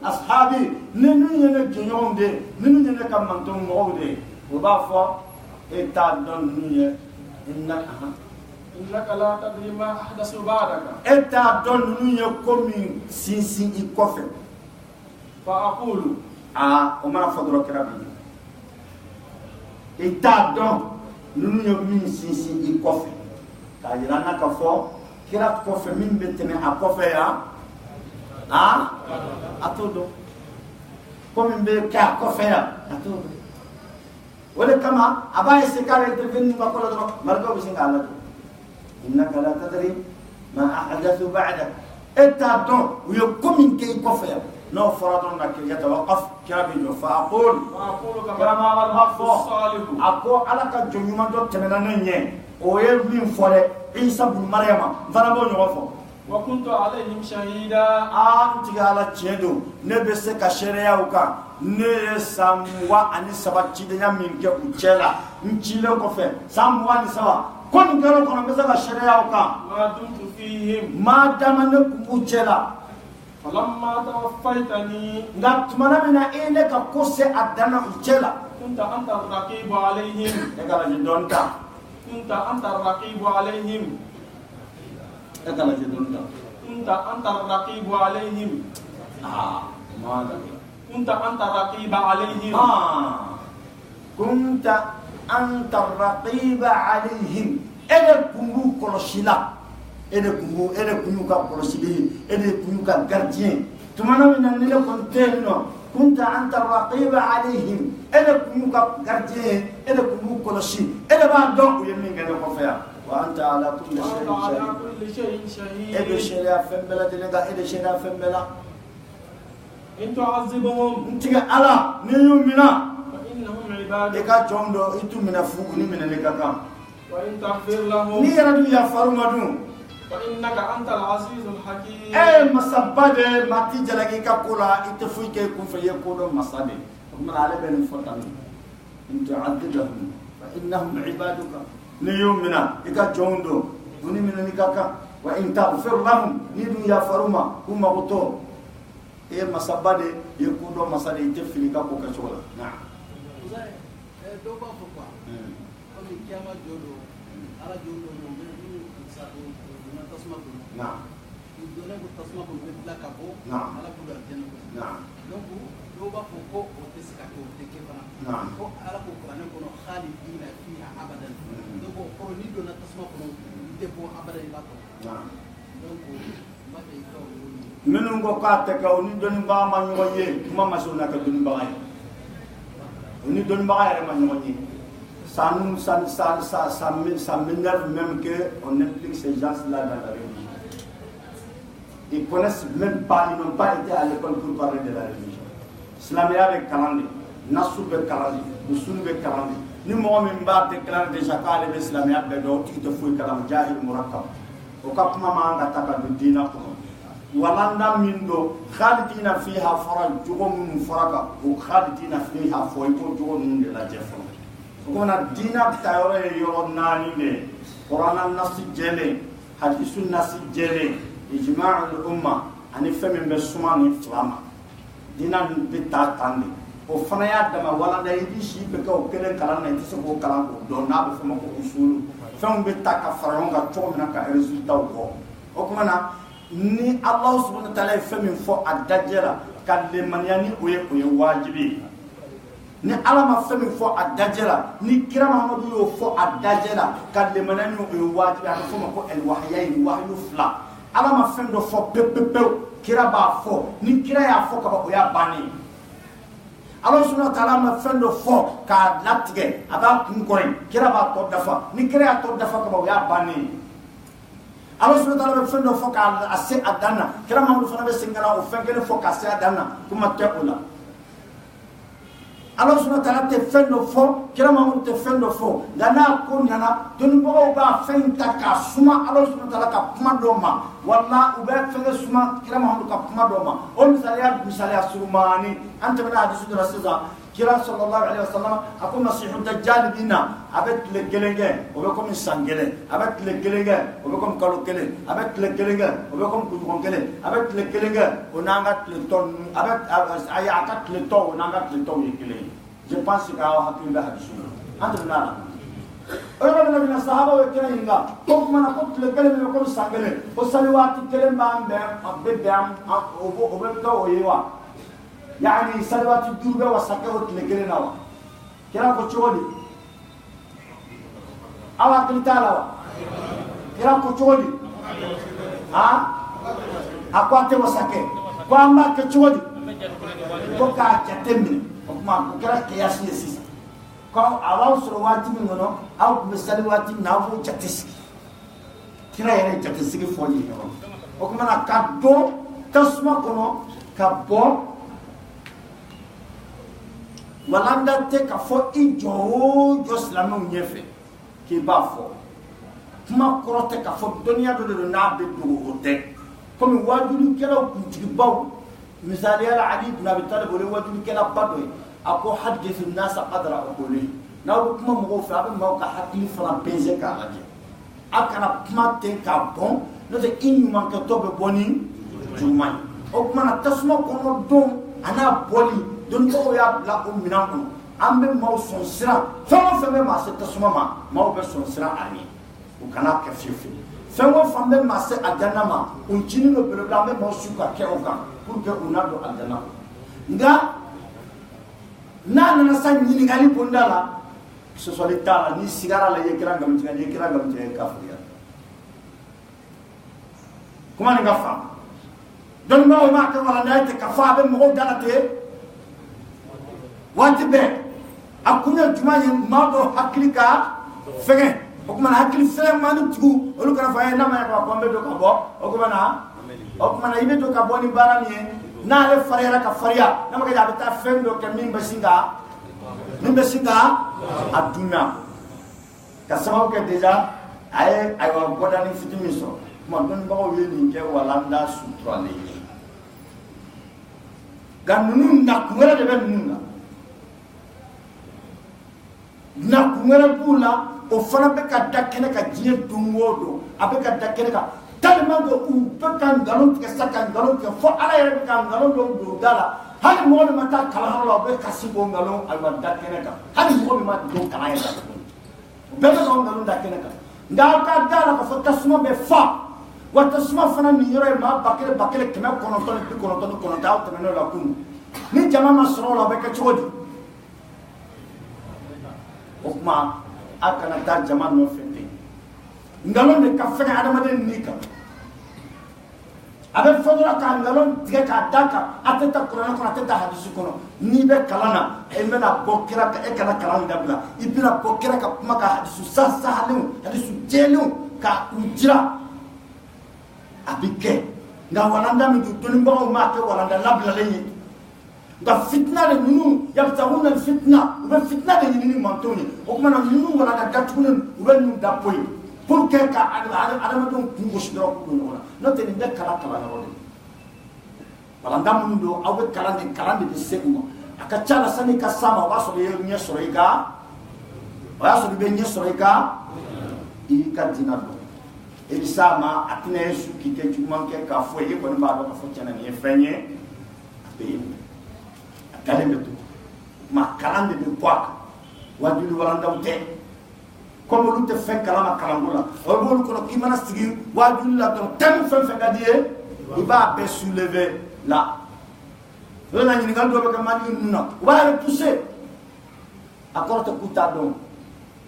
[SPEAKER 1] ashabi ninu yene jenyonde ninu yene kam mantum ngode o ba fo eta don nuye
[SPEAKER 2] إنك لا تدري ما أحدث بعدك
[SPEAKER 1] eta don nuye komi sinsin ikofe
[SPEAKER 2] فأقول
[SPEAKER 1] o mana fodro kira bi eta don nuye min sinsin ikofe ka yirana ka fo kira kofe min betene akofe ya atodo comme be ka ko feya atodo wala kama abay sekare intervenir ba ko do margo bi singa Allah innaka la tadri ma ahdathu ba'dak eta don u ye komin ke kofya no faradon na ke yatawaqaf kirabi jo faqul kama wal hafo ako ala ka jonyuma do temena nye o ye min fore Isa bin Maryama fana bo nyogo fo
[SPEAKER 2] wa kuntu alayhim shahida
[SPEAKER 1] tiga ala ciedo ne be se ka sharia uka ne samwa ani sabati de min ke uchela nchile ko fe samwa ni sawa kon garo kono be se ka sharia uka
[SPEAKER 2] ma dumtu fihim
[SPEAKER 1] ma dama ne ku uchela
[SPEAKER 2] falamma tawaffaytani
[SPEAKER 1] ngatmana mina ene ka kose adana uchela
[SPEAKER 2] kunta anta raqibu alayhim
[SPEAKER 1] egala ni donta
[SPEAKER 2] kunta anta raqibu alayhim
[SPEAKER 1] egala ni donta
[SPEAKER 2] kunta anta raqibu alayhim
[SPEAKER 1] mada
[SPEAKER 2] kunta anta raqiba alayhim
[SPEAKER 1] kunta anta raqiba alayhim ede kungu koloshila ede kungu ka koloshili ede kungu ka gardien tumana mina nile konteno kunta anta raqiba alayhim ede kungu ka gardien ede kungu koloshi ede ba don uye min gane ko fa wa anta ala kulli shay'in shahid ede sharia fembela delega ede sharia fembela
[SPEAKER 2] in tu'azzibuhum
[SPEAKER 1] ntiga ala ni yumina
[SPEAKER 2] fa innahum ibaduk
[SPEAKER 1] eka jondo itu mina fugu ni mina lekaka
[SPEAKER 2] wa in taghfir lahum
[SPEAKER 1] ni yaradu ya farumadu
[SPEAKER 2] fa innaka antal azizul hakim
[SPEAKER 1] masabade mati jalagi ka kula itafuike kun fa yakuno masade kuma ala ben fotan in tu'adhibahum fa innahum ibaduka ni yumina eka jondo duni mina lekaka wa in taghfir lahum ni du ya faruma kuma goto masabade yakuno masade itafilika ko kachola na
[SPEAKER 3] do ba ko kwa ko mi kiyama jodo ala jodo mo be ni sa do na tasma ko
[SPEAKER 1] na
[SPEAKER 3] do na ko tasma ko be la ka bo
[SPEAKER 1] na
[SPEAKER 3] ala ko do den
[SPEAKER 1] na
[SPEAKER 3] donc do ba ko o tesika ko te ke bana
[SPEAKER 1] na
[SPEAKER 3] ko ala ko ko na ko no khalidina fiha abadan do ko ni do na tasma ko te bo abadan ba ko
[SPEAKER 1] na
[SPEAKER 3] donc ba be ko
[SPEAKER 1] minnu ko ka te ka oni doni ba ma nyogo ye kuma masuna ka doni ba ay oni doni ba ay ma nyogo ye ça m'énerve même que on implique ces gens-là dans la religion. Ils connaissent même pas, ils n'ont pas été à l'école pour parler de la religion. Islamia avec Kalandi, Nassou avec Kalandi, Moussoul avec Kalandi. Ni moi même pas déclaré déjà qu'à l'école Islamia avec d'autres qui te fouillent Kalandi, Jahil Murakab. Au cap maman attaque de Dina pour Walanda Mindo, Khalidina fiha fara, Jugom Faraka, ou Khalidina fiha foipo, Jugom de la Jeffron. Kona dina tayore yoro nani ne Qur'an nasi jele hadisu nasi jele ijma'ul umma ani femi be sumani flama dina be ta tande o fana ya dama wala da yidi shi be ko kelen kala na tise ko kala ko do na be fama ko usulu fem be ta ka faronga to mina ka resultat ko o kuma na ni Allah subhanahu wa ta'ala femi fo adajera kalle maniani oye wajibi ni ala ma femi fo adajela ni kira Muhammadu yo fo adajela kalle manani o wajibi aka fo mako el wahyayi wahyu fla ala ma fem do fo pepepe kira ba fo ni kira ya fo ka ba o ya bani Allah subhanahu wa ta'ala ma fem do fo ka latige aba kun koren kira ba to dafa ni kira ya to dafa ka ba o ya bani Allah subhanahu wa ta'ala ma fem do fo ka ase adana kira Muhammadu fana be singala o fengele fo ka ase adana kuma teula Allah subhanahu wa ta'ala te fendo fo kira mamu te fendo fo dana ko nana dun bo ba fenta ka suma Allah subhanahu wa ta'ala ka kuma do ma walla uba fenga suma kira mamu ka kuma do ma on misalia surmani anta bana hadisu rasulullah kira sallallahu alaihi wasallam aku masih dajjal bina abet le gelenge o be comme sangele abet le gelenge o be comme kalo kele abet le gelenge o be comme kujon kele abet le gelenge o nanga le ton abet aya akat le to o nanga le to yekele je pense que awa hakil da hadisu anta bana orang nabi sahaba we kira inga ko mana ko le gelenge o comme sangele o salawati kele mbambe abbe bam o be to o yewa يعني سلوات الدوبة وسكوت لجرنا وا كلام كتشولي أو أكل تالا كلام كتشولي أقوات وسكة قام كتشولي كوكا كتمني وما كوكا كياس يسيس كم أواو سرواتي منو أو بسلواتي نافو جتسك kira yɛrɛ jate sigi fɔ ye ɲɔgɔn o kuma na ka don tasuma kɔnɔ ka bɔ walanda tɛ ka fɔ i jɔ o jɔ silamɛw ɲɛfɛ k'i b'a fɔ kuma kɔrɔ tɛ ka fɔ dɔnniya dɔ de don n'a bɛ dogo o tɛ komi wajulikɛlaw kuntigibaw misaliyala Ali ibn Abi Talib o ye wajulikɛlaba dɔ ye a ko hadithu nasa qadra uquli n'aw bɛ kuma mɔgɔw fɛ a bɛ maaw ka hakili fana peser k'a lajɛ a kana kuma ten k'a bɔn n'o tɛ i ɲumankɛtɔ bɛ bɔ ni juguman ye o tuma na tasuma kɔnɔ don a n'a bɔli dɔnnibagaw y'a bila o minɛn kɔnɔ an bɛ maaw sɔn siran fɛn o fɛn bɛ maa se tasuma ma maaw bɛ sɔn siran a ɲɛ u kana kɛ fiyewu fiyewu fɛn o fɛn bɛ maa se alijana ma o ncinin dɔ belebele an bɛ maaw su ka kɛ o kan pour que u n'a don alijana nka n'a nana sa ɲininkali bonda la sɔsɔli t'a la n'i sigara la i ye kira nkalontigɛ n'i ye kira nkalontigɛ i ye kafiriya kuma nin ka faamu dɔnnibagaw m'a kɛ walanda ye ten ka fɔ a bɛ mɔgɔw dala ten waati bɛɛ a kun ye jumɛn ye maa dɔw hakili ka fɛngɛ o tuma na hakili fɛnmanin tigiw olu kana fɔ an ye n'a ma ɲɛ k'a fɔ an bɛ don ka bɔ o tuma na i bɛ don ka bɔ ni baara min ye n'ale fariyara ka fariya n'a ma kɛ a bɛ taa fɛn dɔ kɛ min bɛ sin ka a dunya ka sababu kɛ déjà a ye ayiwa bɔdani fitinin min sɔrɔ tuma dɔnnibagaw ye nin kɛ walanda suturalen ye nka ninnu nakun wɛrɛ de bɛ ninnu na nakun wɛrɛ b'u la o fana bɛ ka da kɛnɛ ka diɲɛ don o don a bɛ ka da kɛnɛ kan tellement que u bɛ ka nkalon tigɛ sa ka nkalon tigɛ fo ala yɛrɛ bɛ ka nkalon dɔw don da la hali mɔgɔ min ma taa kalanyɔrɔ la o bɛ kasi o nkalon ayiwa da kɛnɛ kan hali mɔgɔ min ma don kalan yɛrɛ la tuguni o bɛɛ bɛ ka o nkalon da kɛnɛ kan nka aw ka da la k'a fɔ tasuma bɛ fa wa tasuma fana nin yɔrɔ ye maa ba kelen 999 aw tɛmɛn'o la kunun ni jama ma sɔrɔ o la o bɛ kɛ cogo di o tuma a kana taa jama nɔfɛ ten nkalon de ka fɛgɛ adamaden ni kan a bɛ fɔ dɔrɔn ka nkalon tigɛ k'a da kan a tɛ taa kuranɛ kɔnɔ a tɛ taa hadisi kɔnɔ n'i bɛ kalan na e bɛna bɔ kira kan e kana kalan dabila i bɛna bɔ kira ka kuma ka hadisu sahalenw hadisu jɛlenw ka u jira a bɛ kɛ nka walanda min don dɔnnibagaw m'a kɛ walanda labilalen ye nka fitina de ninnu yabtaguna fitina u bɛ fitina de ɲini ni mantonw ye o tuma na ninnu walanda datugulen u bɛ ninnu da poyi pour que ka adamadenw kun gosi dɔrɔn k'u don ɲɔgɔn na n'o tɛ nin bɛ kalan kalanyɔrɔ de walanda minnu don aw bɛ kalan de bɛ se u ma a ka ca la sani ka s'a ma o b'a sɔrɔ i ye ɲɛ sɔrɔ i ka o y'a sɔrɔ i bɛ ɲɛ sɔrɔ i ka diinɛ dɔn i bɛ s'a ma a tɛna ye su k'i kɛ juguman kɛ k'a fɔ e kɔni b'a dɔn k'a fɔ tiɲɛna nin ye fɛn ye a bɛ yen a dalen bɛ to ma kalan de bɛ bɔ a kan wajuli walandaw tɛ comme olu tɛ fɛn kalama kalanko la o b'olu kɔnɔ k'i mana sigi wajuli la dɔrɔn thème fɛn fɛn ka di ye i b'a bɛɛ soulever la o de la ɲininkali dɔ bɛ kɛ Mali ninnu na u b'a repousser a kɔrɔ tɛ k'u t'a dɔn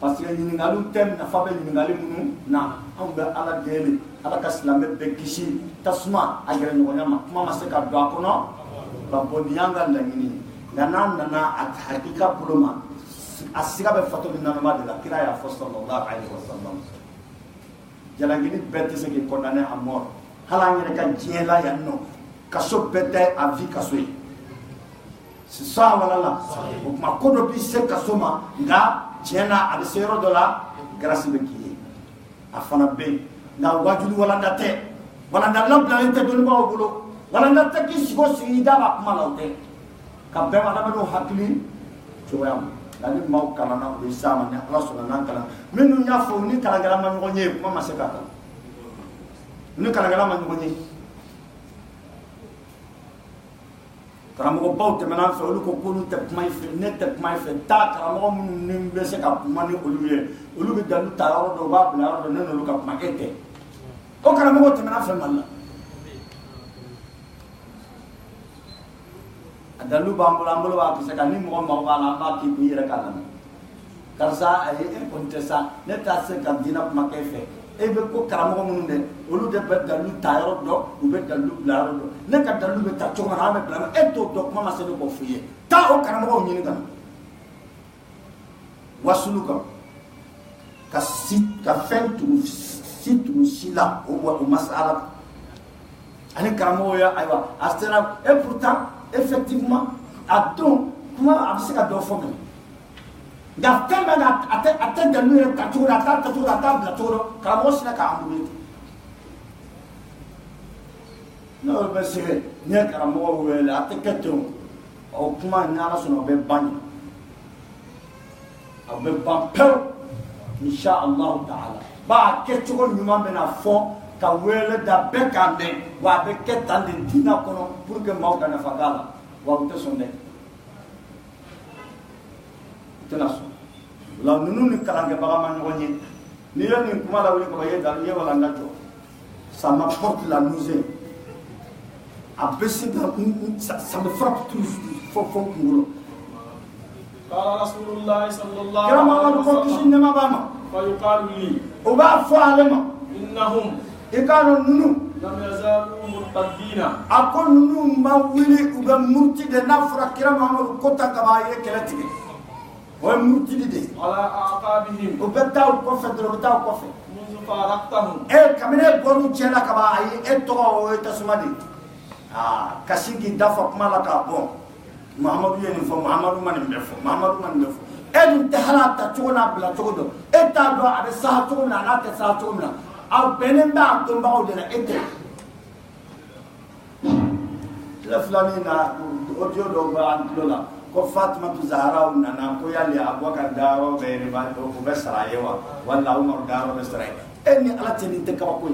[SPEAKER 1] parce que ɲininkaliw tɛ nafa bɛ ɲininkali minnu na anw bɛ ala deli ala ka silamɛ bɛɛ kisi tasuma a yɛrɛɲɔgɔnya ma kuma ma se ka don a kɔnɔ ka bɔ nin y'an ka laɲini nka n'a nana a hakika bolo ma a siga bɛ fato ni nanama de la kira y'a fɔ sallallahu alaihi wasallam jalagini bɛɛ tɛ se k'i condamner à mort hali an yɛrɛ ka diɲɛ la yan nɔ kaso bɛɛ tɛ a vie kaso ye c'est ça wala la o tuma ko dɔ b'i se kaso ma nka tiɲɛ na a bɛ se yɔrɔ dɔ la grâce bɛ k'i ye a fana bɛ yen nka wajuli walanda tɛ walanda labilalen tɛ dɔnnibagaw bolo walanda tɛ k'i sigi o sigi i da b'a kuma la o tɛ ka bɛn adamadenw hakili cogoya ma nka ni maaw kalanna o ye s'a ma ni ala sɔnna n'an kalan minnu y'a fɔ ni kalankɛla ma ɲɔgɔn ye kuma ma se ka kan ni kalankɛla ma ɲɔgɔn ye karamɔgɔbaw tɛmɛna an fɛ olu ko k'olu tɛ kuma i fɛ ne tɛ kuma i fɛ taa karamɔgɔ minnu ni bɛ se ka kuma ni olu ye olu bɛ dalu ta yɔrɔ dɔ u b'a bila yɔrɔ dɔ ne n'olu ka kuma e tɛ o karamɔgɔw tɛmɛna an fɛ Mali la a dalu b'an bolo an bolo b'a kisɛ kan ni mɔgɔ mago b'a la an b'a k'i kun i yɛrɛ k'a lamɛn karisa a ye e kɔni tɛ sa ne t'a se ka diinɛ kuma kɛ e fɛ e bɛ ko karamɔgɔ minnu dɛ olu de bɛ dalu ta yɔrɔ dɔn u bɛ dalu bila yɔrɔ dɔn ne ka dalu bɛ ta cogo min na an bɛ bila e t'o dɔn kuma ma se ne k'o f'i ye taa o karamɔgɔw ɲini ka na wasulu kan ka fɛn tugu situ sila o masala ani karamo ya aywa astera et pourtant effectivement adon kuma abisika do fo me da tamba na ate da nure katura ta blatoro karamo sina ka amuri no besire ne karamo wele ate keto o kuma nyala sono be bani abe bampel insha Allah ta'ala ba keto ko nyuma bena fo ka wele da be kande wa be ketande dina kono pour que mawda na fagala wa te sonde tenaso la nunu ni kalange baga man ngoni ni yo ni kuma la wele ko baye dal ye wala ndato ça m'apporte la nausée abesi da ça me frappe tout fo ngulo
[SPEAKER 2] قال رسول الله صلى الله
[SPEAKER 1] كما
[SPEAKER 2] عليه
[SPEAKER 1] قال
[SPEAKER 2] وسلم
[SPEAKER 1] إنما بما
[SPEAKER 2] فيقال لي
[SPEAKER 1] وبا فعلما
[SPEAKER 2] إنهم
[SPEAKER 1] إكانوا ننو
[SPEAKER 2] لم يزالوا مرتدين
[SPEAKER 1] أكون ننو ما ولي وبا مرتد نفرة كرام عمر كوتا كباية كلاتك ومرتد دي
[SPEAKER 2] على أعقابهم
[SPEAKER 1] وبتاو كوفة وبتاو كوفة
[SPEAKER 2] منذ فارقتهم
[SPEAKER 1] كمينة بورو تشيلا كباية إتوغا ويتسمدي كسيكي دافق مالكا بون محمد ينفو محمد من بفو ان تحلا تچونا بلا چودو اتا دو ابي سا چونا نا ت سا چونا او بنن با تم باو دنا ات لا فلانينا اوديو دو با انتلولا ko Fatima tu Zahra nana ko yali Abubakar daro be riba ko be sarayewa walla Umar daro be saray enni ala teni te ka ko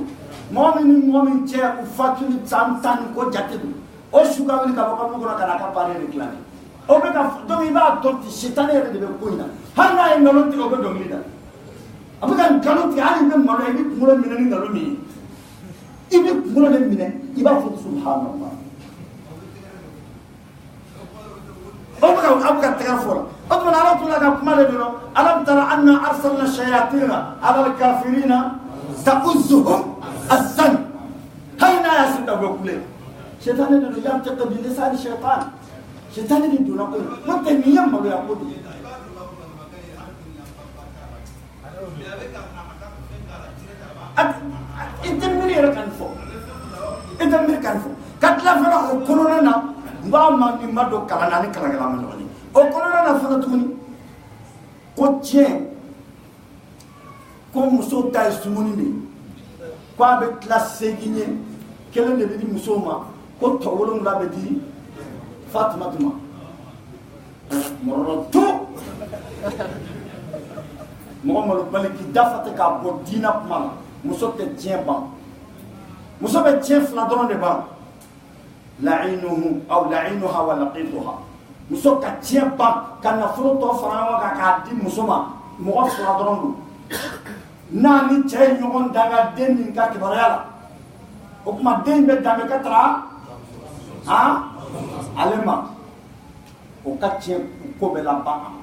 [SPEAKER 1] momin che ko fatuli tamtan ko jatidu o suga wili ka baka ko kana ka pare reclamer o be ka do mi ba to ti shitane re de ko ina hanna en ngalon ti o be do mi da abukan kanu ti ali be malo e bi mulo minani ngalo mi ibi mulo de mine iba fu subhanallah o be ka abuka tagafora أطمن على طول لك أكمل بنا ألم ترى أن أرسلنا الشياطين على الكافرين تؤزهم الزن هينا يا سيدنا بقولي شيطان اللي ينطق بلسان الشيطان شيطان اللي دون قول ما تنيم ما يقول أنت من يركن فوق أنت من يركن فوق كتلا فلا كورونا ما ما دو كلام كلام من o kɔnɔna na fana tuguni ko tiɲɛ ko muso ta ye sumuni de ko a bɛ tila segin ye kelen de bɛ di musow ma ko tɔ wolonwula bɛ di Fatumata ma mɔrɔrɔ to mɔgɔ malobali k'i dafa tɛ k'a bɔ diinɛ kuma la muso tɛ tiɲɛ ban muso bɛ tiɲɛ fila dɔrɔn de ban la'inuhu aw la'inuha wa laqituha muso ka tiɲɛ ban ka nafolo tɔ fara ɲɔgɔn kan k'a di muso ma mɔgɔ fila dɔrɔn don n'a ni cɛ ye ɲɔgɔn danga den min ka kibaruya la o tuma den bɛ danbe ka taga ale ma o ka tiɲɛ ko bɛ laban a ma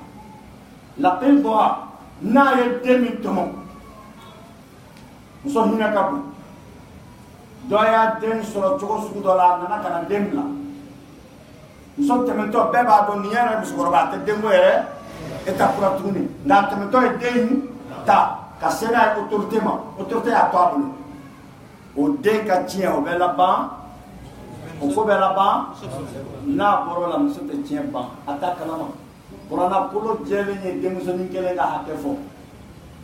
[SPEAKER 1] laqituha n'a ye den min tɔmɔ muso hinɛ ka bon dɔ y'a den sɔrɔ cogo sugu dɔ la a nana ka na den bila muso tɛmɛtɔ bɛɛ b'a dɔn nin yɛrɛ musokɔrɔba a tɛ denko yɛrɛ eta kura tuguni nka tɛmɛtɔ ye den ta ka se n'a ye autorité ma autorité y'a to a bolo o den ka tiɲɛ o bɛ laban o ko bɛ laban n'a bɔra o la muso tɛ tiɲɛ ban a t'a kalama kuranna kolo jɛlen ye denmusonin kelen ka hakɛ fɔ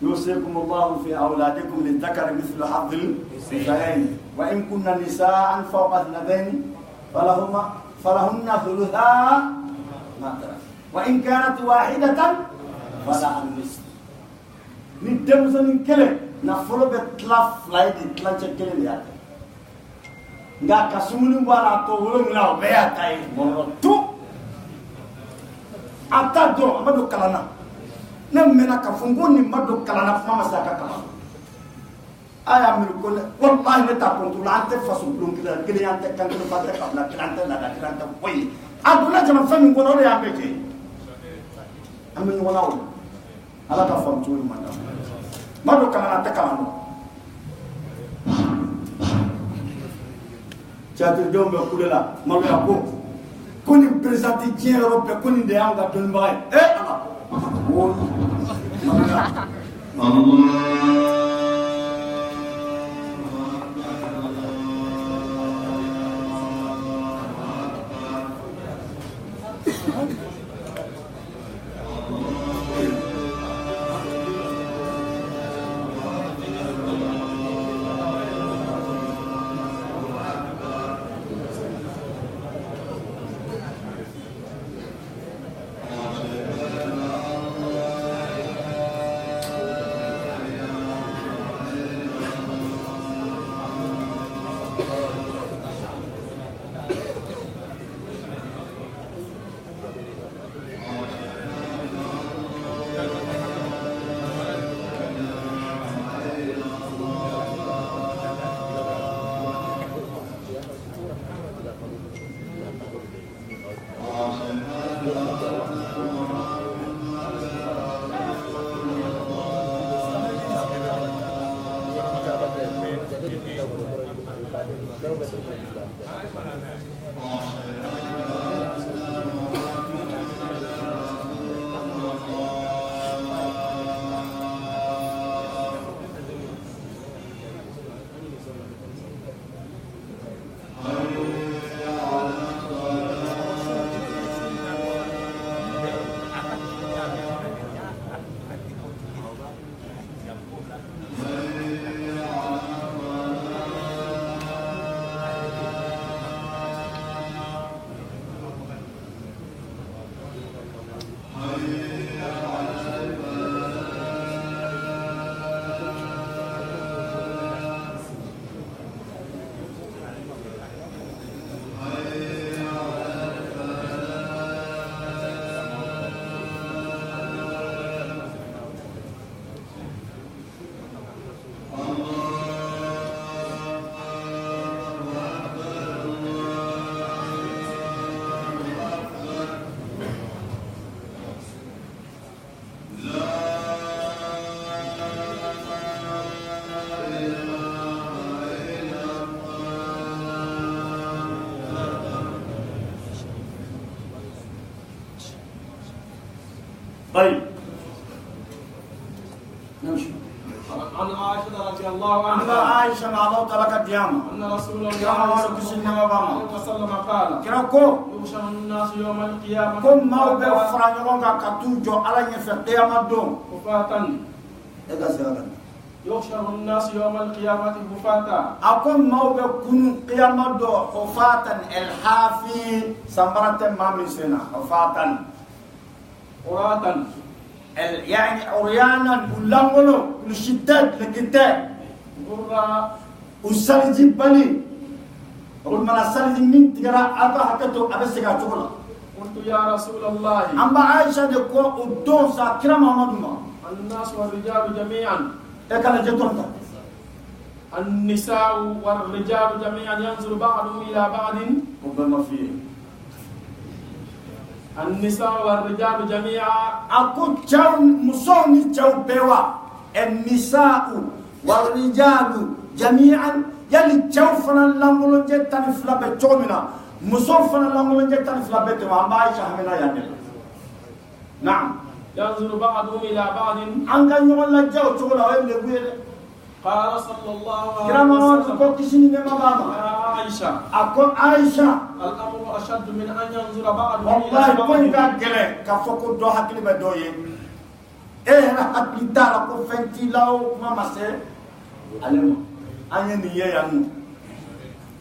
[SPEAKER 1] يوصيكم الله في أولادكم للذكر مثل حظ الأنثيين وإن كن نساء فوق اثنتين فلهن ثلثا ما ترك وإن كانت واحدة فلها النصف ندم سنين كله نفلو بتلاف لايد تلاش كله ليات nggak kasumuni wala to wolo ngla be atai mono tu atado amado kalana ne mena ka fungo ni mado kalana fama saka kala aya mir ko wallahi ne ta kontu la ante fasu blum kila kile ante kan ko fatte kabla kilante la kilante boy aduna jama fami ko no ya beke amen wala wala ala ka fam tu manda mado kalana ta kalano chatir jombe kulela malo ya ko koni présenter tien europe koni de anga don bay ala طيب نمشي.
[SPEAKER 2] عن عائشة رضي الله
[SPEAKER 1] عن
[SPEAKER 2] عنها
[SPEAKER 1] عائشة مع الله تعالى ديام
[SPEAKER 2] أن رسول الله
[SPEAKER 1] صلى الله عليه
[SPEAKER 2] وسلم قال
[SPEAKER 1] كراكو
[SPEAKER 2] يحشر الناس يوم القيامة
[SPEAKER 1] كم ما هو بفرانيونغا كاتوجو على يفي قيامة دوم
[SPEAKER 2] حفاة
[SPEAKER 1] إذا سيادة
[SPEAKER 2] يحشر الناس يوم القيامة حفاة
[SPEAKER 1] أكون ما هو بكون قيامة دو حفاة الحافي سمرة ما من سنة حفاة
[SPEAKER 2] عراة
[SPEAKER 1] يعني عريانا ولانغلو لشدة لكتاب
[SPEAKER 2] غرا
[SPEAKER 1] وسالجي بالي أقول من سالجي من تجرا أبا حكتو أبى سكا تقولا
[SPEAKER 2] قلت يا رسول الله
[SPEAKER 1] أما عائشة دكوا ودون ساكرا محمد ما
[SPEAKER 2] الناس والرجال جميعا
[SPEAKER 1] إكلا جتونتا
[SPEAKER 2] النساء والرجال جميعا ينظر بعضهم إلى بعض
[SPEAKER 1] وبما فيه
[SPEAKER 2] النساء والرجال جميعا
[SPEAKER 1] أكو تشاو مصوني تشاو بيوا النساء والرجال جميعا يلي تشاو فنا لامولون جتان فلا بتشومنا مصون فنا لامولون جتان فلا بتوا ما عايشة همنا يعني نعم
[SPEAKER 2] ينظر بعضهم إلى بعض
[SPEAKER 1] أنك يقول لك جاو تقول أوين لبوير
[SPEAKER 2] قال صلى الله عليه
[SPEAKER 1] كرام الله
[SPEAKER 2] وسلم
[SPEAKER 1] تقول كسيني نما بابا
[SPEAKER 2] يا عائشة
[SPEAKER 1] أكو عائشة
[SPEAKER 2] الأمر أشد من أن ينظر بعضهم
[SPEAKER 1] والله
[SPEAKER 2] إلى
[SPEAKER 1] كون
[SPEAKER 2] بعض
[SPEAKER 1] كاكله كفوكو دو حكلي بدوي إيه راح تدار أكو فنتي لاو ما مسه علم أنا نيجي يعني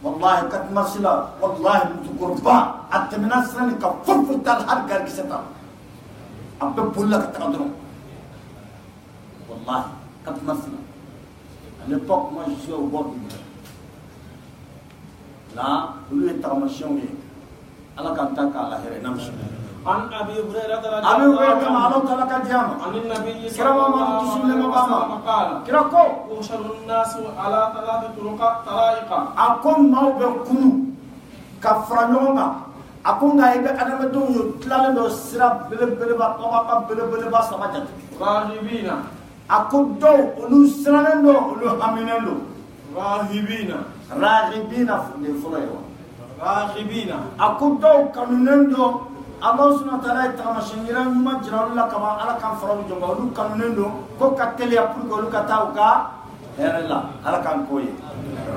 [SPEAKER 1] والله كت مسلا والله متقربا أتمنى سنة كفوف تال هر غير كستا أبى بولا كتقدرون والله كت مسلا l'époque moi je suis au bord du mur là lui est en mission ala kanta la here namshi
[SPEAKER 2] عن أبي هريرة رضي
[SPEAKER 1] أبي
[SPEAKER 2] الله
[SPEAKER 1] هريرة كما
[SPEAKER 2] عنه
[SPEAKER 1] الله تعالى كجامع
[SPEAKER 2] عن النبي صلى
[SPEAKER 1] كرام
[SPEAKER 2] الله
[SPEAKER 1] الله تسلم
[SPEAKER 2] عليه
[SPEAKER 1] لما
[SPEAKER 2] وسلم قال
[SPEAKER 1] كراكو
[SPEAKER 2] يحشر الناس على ثلاث طرائق
[SPEAKER 1] أكون ما بكون كفرانيونا أكون غايب أنا بدو يطلع له سراب بل بل بطبقة بل بل بس سمجت
[SPEAKER 2] راهبين
[SPEAKER 1] أكون دو أولو سرانو أولو همينو
[SPEAKER 2] راهبين
[SPEAKER 1] راغبين في فلويو
[SPEAKER 2] راغبين
[SPEAKER 1] أكون دو كانونندو الله سبحانه وتعالى تامشينيرا نما جرالو لا كما على كان فرو جونغا أولو كانونندو كو كاتلي أبو أولو كاتاوكا هرلا على كان كوي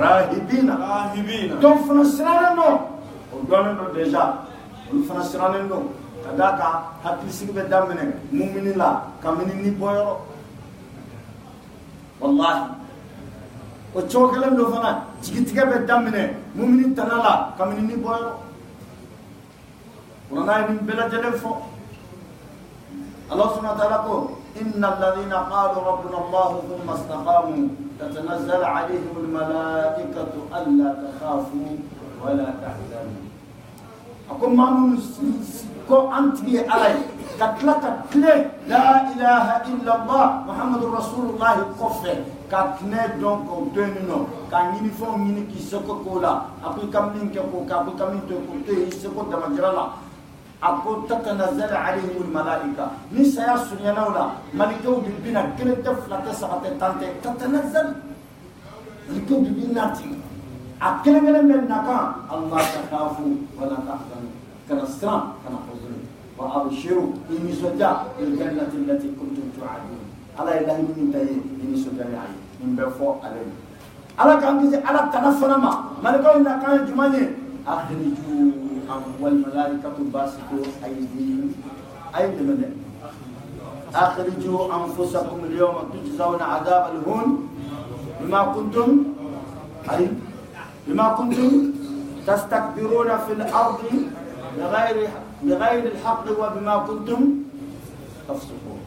[SPEAKER 1] راهبين
[SPEAKER 2] راهبين
[SPEAKER 1] دو فنسرانو ودونو ديجا فنسرانو kadaka hakli sigbe damene mu'minin la kamini ni boyoro wallahi o chokelam do fana jigitiga be damene mu'minin tanala kamini ni boyoro wana ni bela jelefo Allah subhanahu wa ta'ala ko innal ladhina qalu rabbuna Allah thumma istaqamu tatanazzalu alayhim al malaikatu alla takhafu wa la tahzanu ako mamun ko anti alay katlaka tle la ilaha illa Allah muhammadur rasulullah kofe katne donc o tenino kanini fo mini ki soko kola apu kamin ke ko ka apu kamin to ko te soko damajrala ako tatanazzalu alayhim al malaika ni saya sunyana wala malikau bibina kene taflata sabate tante tatanazzalu malikau bibina ti akele men naka Allah takhafu wala tahzanu kana sram kana huzun wa abshiru inni soja il jannati allati kuntum tu'adun ala ilahi min tayi inni soja ni ay min be fo alay ala kan gize ala tanafana ma malikau naka jumani akhriju wal malaikatu basitu aydihim aydihim akhriju anfusakum al yawma tujzauna adhab al hun bima kuntum ay بما كنتم تستكبرون في الأرض بغير الحق وبما كنتم تفسقون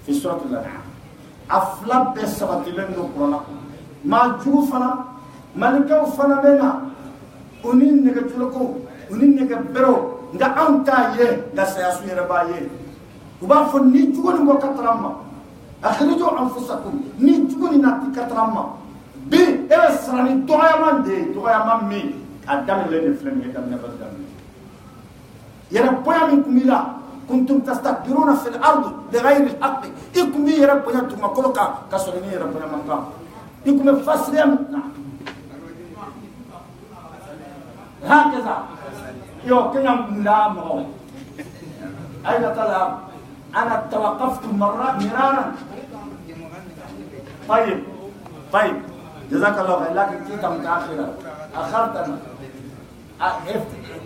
[SPEAKER 1] في سورة الأنعام أفلب بسبت لن نقرنا ما جوفنا ملكو فنمنا أنين نجتلكو أنين نجبرو ندا أنتا يه ندا سياسو يربايه وبعرف نيجون وكترما أخرجوا أنفسكم نيجون ناتي كترما bi esrani toyaman mi adam le flem yedam ne badam yara boya min kumila kuntum tastakbiruna fil ardi bighayri al haqq ikum yara boya tuma koloka kasolini yara boya manka ikum fasrem هكذا يو كنا لا مو أين طلع أنا توقفت مرارا طيب جزاك الله خير لكن جيت متأخرا أخرتنا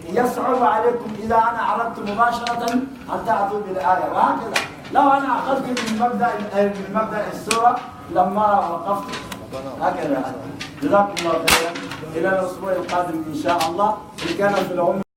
[SPEAKER 1] يصعب عليكم إذا أنا عرضت مباشرة أن تأتوا بالآية وهكذا لو أنا أخذت من مبدأ السورة لما وقفت هكذا جزاكم الله خيرا إلى الأسبوع القادم إن شاء الله إن كان في العمر